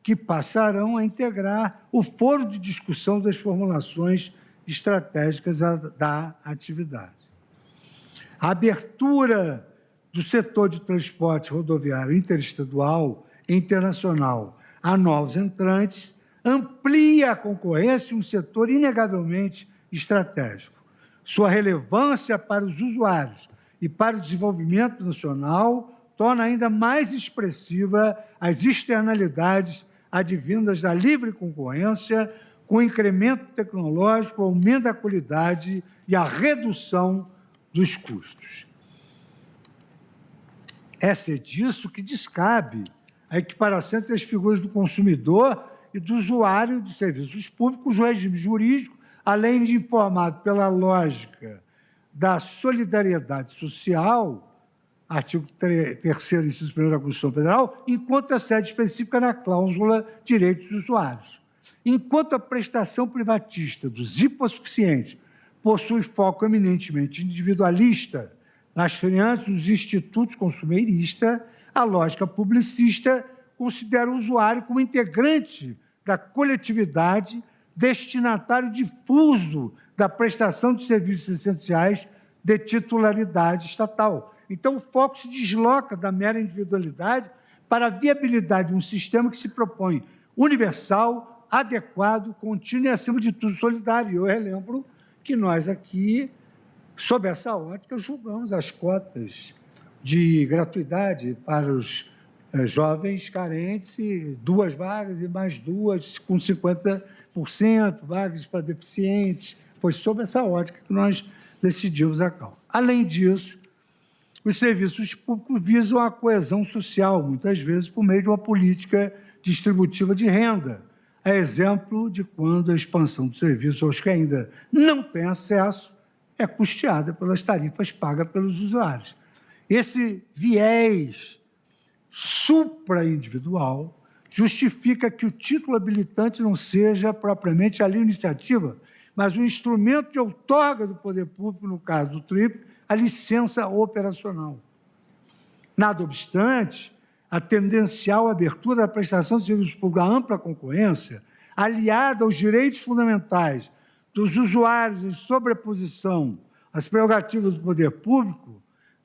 que passarão a integrar o foro de discussão das formulações estratégicas da atividade. A abertura do setor de transporte rodoviário interestadual e internacional a novos entrantes amplia a concorrência em um setor inegavelmente estratégico. Sua relevância para os usuários e para o desenvolvimento nacional, torna ainda mais expressiva as externalidades advindas da livre concorrência, com o incremento tecnológico, o aumento da qualidade e a redução dos custos. É disso que descabe a equiparação entre as figuras do consumidor e do usuário de serviços públicos, cujo regime jurídico, além de informado pela lógica da solidariedade social, artigo 3º, inciso 1º da Constituição Federal, enquanto a sede específica na cláusula Direitos dos Usuários. Enquanto a prestação privatista dos hipossuficientes possui foco eminentemente individualista nas finanças dos institutos consumeiristas, a lógica publicista considera o usuário como integrante da coletividade, destinatário difuso da prestação de serviços essenciais de titularidade estatal. Então, o foco se desloca da mera individualidade para a viabilidade de um sistema que se propõe universal, adequado, contínuo e, acima de tudo, solidário. Eu relembro que nós aqui, sob essa ótica, julgamos as cotas de gratuidade para os jovens carentes, 2 vagas e mais 2, com 50%, vagas para deficientes. Foi sob essa ótica que nós decidimos a causa. Além disso, os serviços públicos visam a coesão social, muitas vezes por meio de uma política distributiva de renda. É exemplo de quando a expansão do serviço aos que ainda não têm acesso é custeada pelas tarifas pagas pelos usuários. Esse viés supraindividual justifica que o título habilitante não seja propriamente a livre iniciativa, mas um instrumento que outorga do poder público, no caso do TRIP, a licença operacional. Nada obstante, a tendencial abertura da prestação de serviços públicos à ampla concorrência, aliada aos direitos fundamentais dos usuários em sobreposição às prerrogativas do poder público,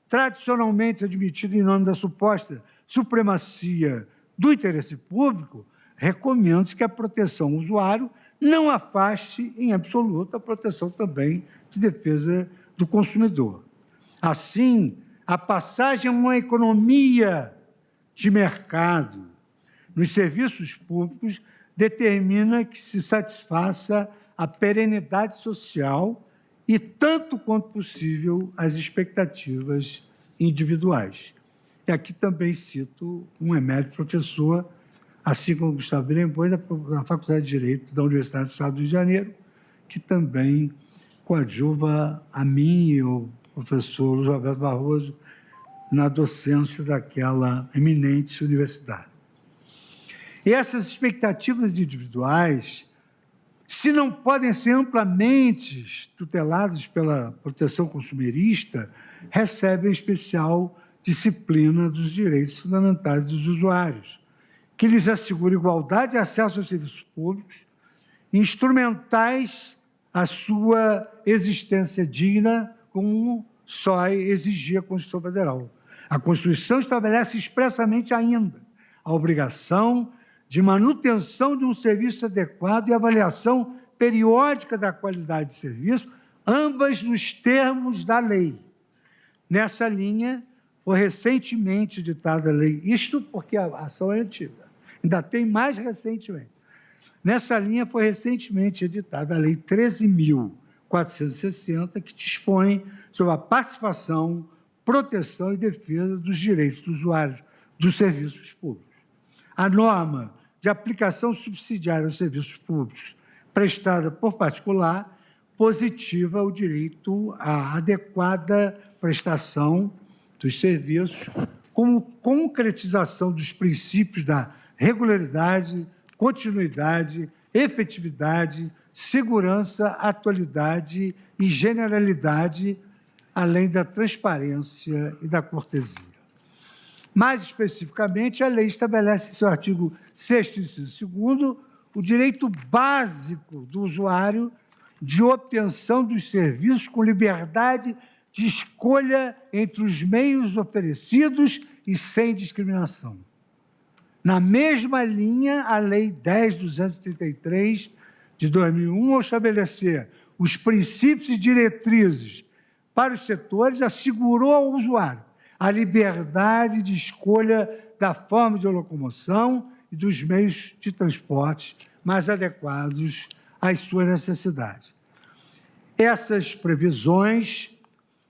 tradicionalmente admitida em nome da suposta supremacia do interesse público, recomenda-se que a proteção ao usuário não afaste, em absoluto, a proteção também de defesa do consumidor. Assim, a passagem a uma economia de mercado nos serviços públicos determina que se satisfaça a perenidade social e, tanto quanto possível, as expectativas individuais. E aqui também cito um emérito professor, assim como Gustavo Bremboi, da Faculdade de Direito da Universidade do Estado do Rio de Janeiro, que também coadjuva a mim e o professor Luiz Roberto Barroso na docência daquela eminente universidade. E essas expectativas individuais, se não podem ser amplamente tuteladas pela proteção consumerista, recebem especial disciplina dos direitos fundamentais dos usuários, que lhes assegura igualdade de acesso aos serviços públicos, instrumentais à sua existência digna, como só exigia a Constituição Federal. A Constituição estabelece expressamente ainda a obrigação de manutenção de um serviço adequado e avaliação periódica da qualidade de serviço, ambas nos termos da lei. Nessa linha, foi recentemente editada a lei, isto porque a ação é antiga, ainda tem mais recentemente. Nessa linha, foi recentemente editada a Lei 13.460, que dispõe sobre a participação, proteção e defesa dos direitos dos usuários dos serviços públicos. A norma de aplicação subsidiária aos serviços públicos prestada por particular positiva o direito à adequada prestação dos serviços, como concretização dos princípios da regularidade, continuidade, efetividade, segurança, atualidade e generalidade, além da transparência e da cortesia. Mais especificamente, a lei estabelece em seu artigo 6º, inciso 2º, o direito básico do usuário de obtenção dos serviços com liberdade de escolha entre os meios oferecidos e sem discriminação. Na mesma linha, a Lei 10.233, de 2001, ao estabelecer os princípios e diretrizes para os setores, assegurou ao usuário a liberdade de escolha da forma de locomoção e dos meios de transporte mais adequados às suas necessidades. Essas previsões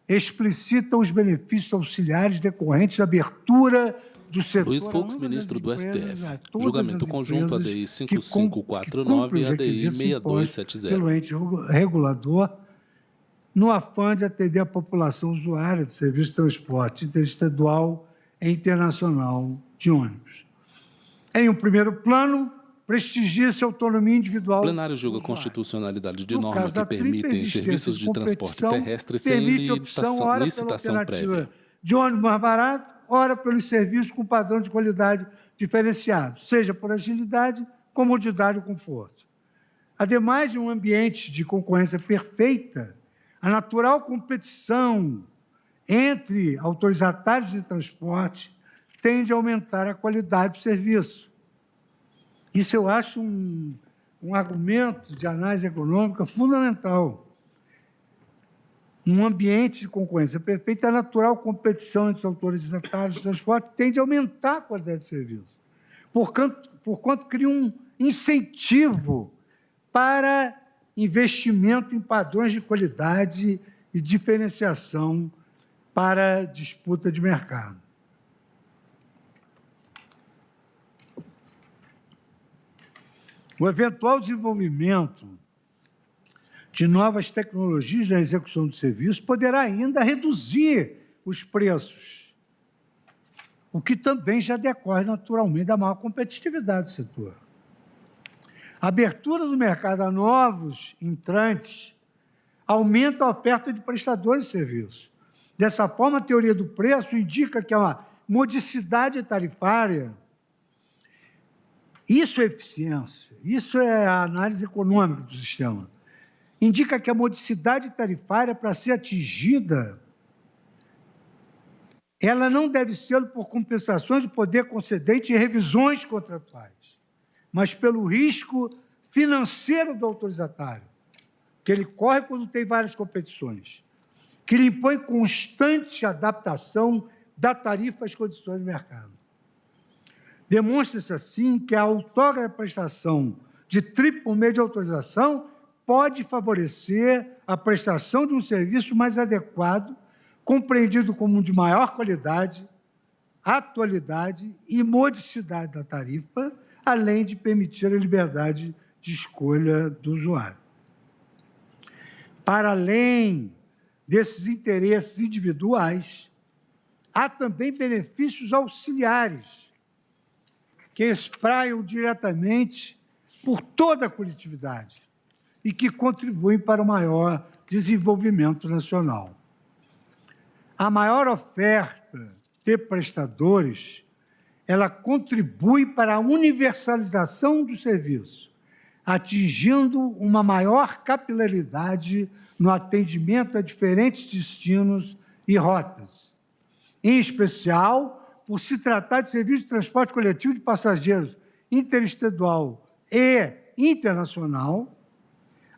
explicitam os benefícios auxiliares decorrentes da abertura do setor.
Luiz Fux, ministro do STF. Julgamento conjunto ADI 5549 e ADI 6270.
Pelo ente regulador, no afã de atender a população usuária do serviço de transporte interestadual e internacional de ônibus. Em um primeiro plano, prestigia-se a autonomia individual.
O plenário julga a constitucionalidade de norma que permitem serviços de transporte terrestre sem licitação prévia.
De ônibus mais barato, ora pelos serviços com padrão de qualidade diferenciado, seja por agilidade, comodidade ou conforto. Ademais, em um ambiente de concorrência perfeita, a natural competição entre autorizatários de transporte tende a aumentar a qualidade do serviço. Isso eu acho um argumento de análise econômica fundamental. Num ambiente de concorrência perfeita, a natural competição entre os autorizatários de transporte tende a aumentar a qualidade do serviço, porquanto cria um incentivo para investimento em padrões de qualidade e diferenciação para disputa de mercado. O eventual desenvolvimento de novas tecnologias na execução do serviço poderá ainda reduzir os preços, o que também já decorre naturalmente da maior competitividade do setor. A abertura do mercado a novos entrantes aumenta a oferta de prestadores de serviço. Dessa forma, a teoria do preço indica que a modicidade tarifária, isso é eficiência, isso é a análise econômica do sistema, indica que a modicidade tarifária, para ser atingida, ela não deve ser por compensações do poder concedente e revisões contratuais, mas pelo risco financeiro do autorizatário, que ele corre quando tem várias competições, que lhe impõe constante adaptação da tarifa às condições do mercado. Demonstra-se, assim, que a outorga da prestação de TRIP por meio de autorização pode favorecer a prestação de um serviço mais adequado, compreendido como de maior qualidade, atualidade e modicidade da tarifa, além de permitir a liberdade de escolha do usuário. Para além desses interesses individuais, há também benefícios auxiliares que espraiam diretamente por toda a coletividade e que contribuem para o maior desenvolvimento nacional. A maior oferta de prestadores, ela contribui para a universalização do serviço, atingindo uma maior capilaridade no atendimento a diferentes destinos e rotas, em especial por se tratar de serviço de transporte coletivo de passageiros interestadual e internacional.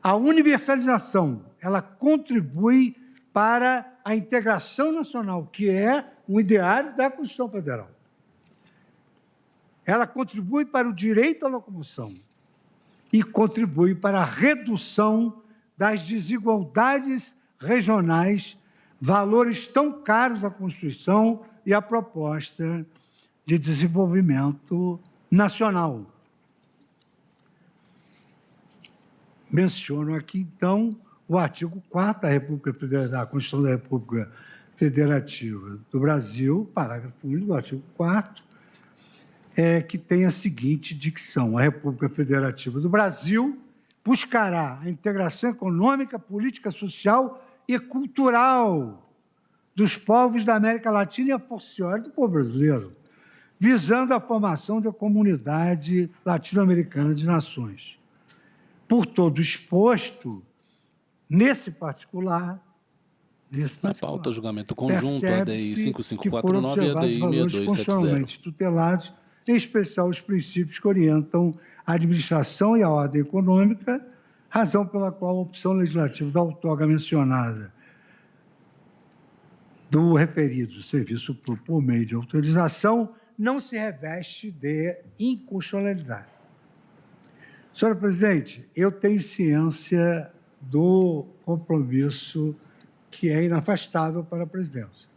A universalização, ela contribui para a integração nacional, que é um ideário da Constituição Federal. Ela contribui para o direito à locomoção e contribui para a redução das desigualdades regionais, valores tão caros à Constituição e à proposta de desenvolvimento nacional. Menciono aqui, então, o artigo 4º da Constituição da República Federativa do Brasil, parágrafo único do artigo 4º, que tem a seguinte dicção: a República Federativa do Brasil buscará a integração econômica, política, social e cultural dos povos da América Latina e a fortiori do povo brasileiro, visando a formação de uma comunidade latino-americana de nações. Por todo exposto, nesse particular...
Na pauta, julgamento conjunto, ADI 5549 e ADI 6270.
Tutelados, em especial os princípios que orientam a administração e a ordem econômica, razão pela qual a opção legislativa da outorga mencionada do referido serviço por meio de autorização não se reveste de inconstitucionalidade. Senhora presidente, eu tenho ciência do compromisso que é inafastável para a presidência.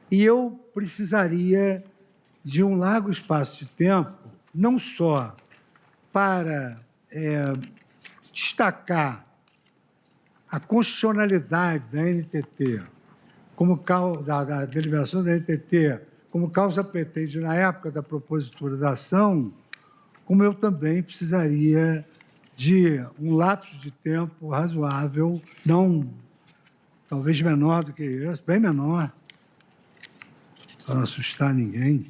E eu precisaria de um largo espaço de tempo, não só para destacar a constitucionalidade da NTT, da deliberação da NTT, como causa petente na época da propositura da ação, como eu também precisaria de um lapso de tempo razoável, não talvez menor do que esse, bem menor, para não assustar ninguém.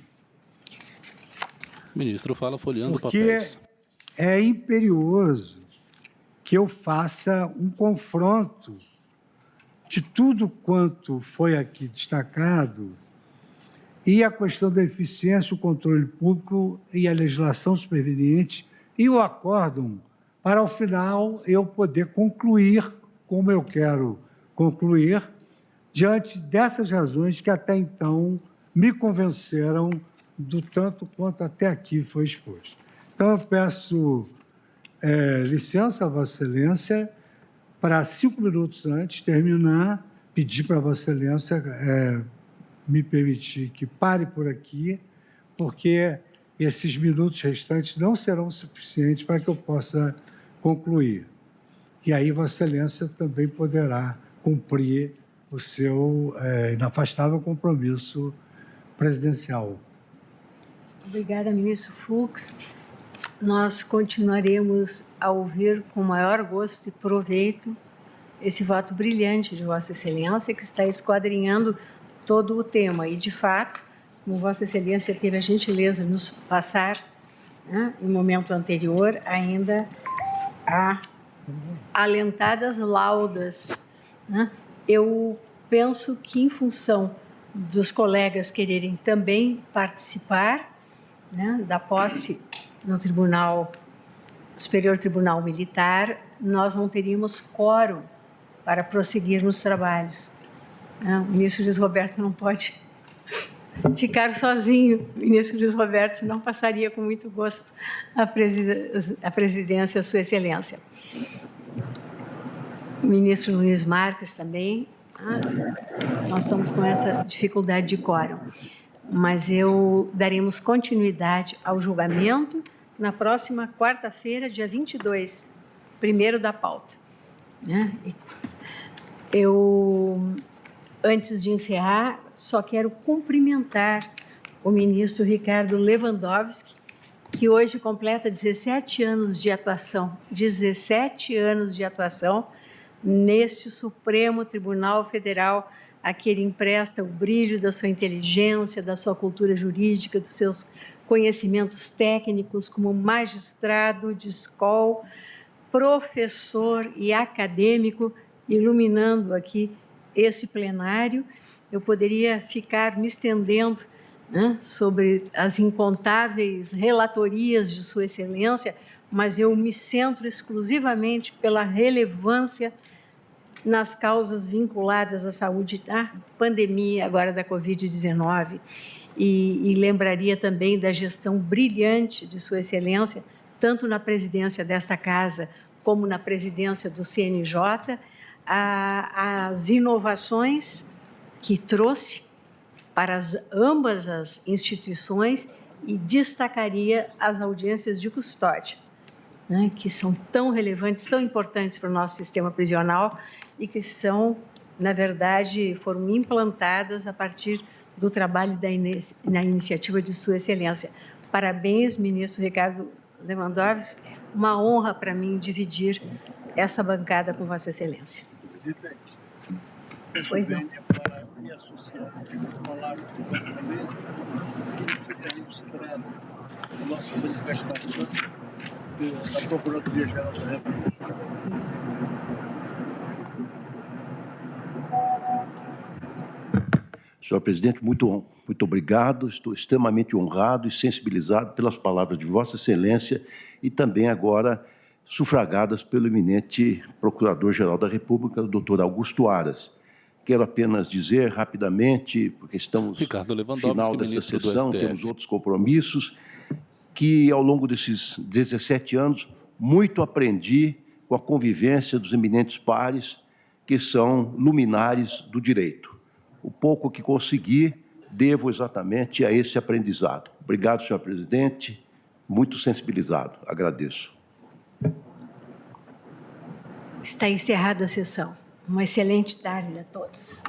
O ministro fala folheando
porque
papéis.
É imperioso que eu faça um confronto de tudo quanto foi aqui destacado e a questão da eficiência, o controle público e a legislação superveniente e o acórdão, para, ao final, eu poder concluir como eu quero concluir, diante dessas razões que até então me convenceram do tanto quanto até aqui foi exposto. Então, eu peço licença a Vossa Excelência para 5 minutos antes de terminar, pedir para Vossa Excelência me permitir que pare por aqui, porque esses minutos restantes não serão suficientes para que eu possa concluir. E aí Vossa Excelência também poderá cumprir o seu inafastável compromisso presidencial.
Obrigada, ministro Fux. Nós continuaremos a ouvir com maior gosto e proveito esse voto brilhante de Vossa Excelência, que está esquadrinhando todo o tema. E, de fato, como Vossa Excelência teve a gentileza de nos passar, em momento anterior, ainda há alentadas laudas. Eu penso que, em função dos colegas quererem também participar da posse no Superior Tribunal Militar, nós não teríamos quórum para prosseguir nos trabalhos. O ministro Luiz Roberto não pode ficar sozinho. O ministro Luiz Roberto não passaria com muito gosto a presidência, Sua Excelência. O ministro Luiz Marques também. Nós estamos com essa dificuldade de quórum, mas daremos continuidade ao julgamento na próxima quarta-feira, dia 22, primeiro da pauta. Antes de encerrar, só quero cumprimentar o ministro Ricardo Lewandowski, que hoje completa 17 anos de atuação, 17 anos de atuação neste Supremo Tribunal Federal, a que ele empresta o brilho da sua inteligência, da sua cultura jurídica, dos seus conhecimentos técnicos como magistrado de escola, professor e acadêmico, iluminando aqui esse plenário. Eu poderia ficar me estendendo sobre as incontáveis relatorias de Sua Excelência, mas eu me centro exclusivamente pela relevância nas causas vinculadas à saúde da pandemia, agora da Covid-19, e lembraria também da gestão brilhante de Sua Excelência, tanto na presidência desta Casa como na presidência do CNJ, as inovações que trouxe para ambas as instituições e destacaria as audiências de custódia, que são tão relevantes, tão importantes para o nosso sistema prisional e que são, na verdade, foram implantadas a partir do trabalho na iniciativa de Sua Excelência. Parabéns, ministro Ricardo Lewandowski. Uma honra para mim dividir essa bancada com Vossa Excelência.
Presidente,
pois não.
Para me associar às palavras de Vossa Excelência, que fica registrado a nossa manifestação da Procuradoria-Geral da República.
Senhor presidente, muito obrigado. Estou extremamente honrado e sensibilizado pelas palavras de Vossa Excelência e também agora sufragadas pelo eminente Procurador-Geral da República, o doutor Augusto Aras, quero apenas dizer rapidamente, porque estamos
Ricardo
no
Lewandowski,
final dessa
ministro do
sessão,
STF.
temos outros compromissos, que ao longo desses 17 anos, muito aprendi com a convivência dos eminentes pares, que são luminares do direito. O pouco que consegui, devo exatamente a esse aprendizado. Obrigado, senhor presidente, muito sensibilizado, agradeço.
Está encerrada a sessão. Uma excelente tarde a todos.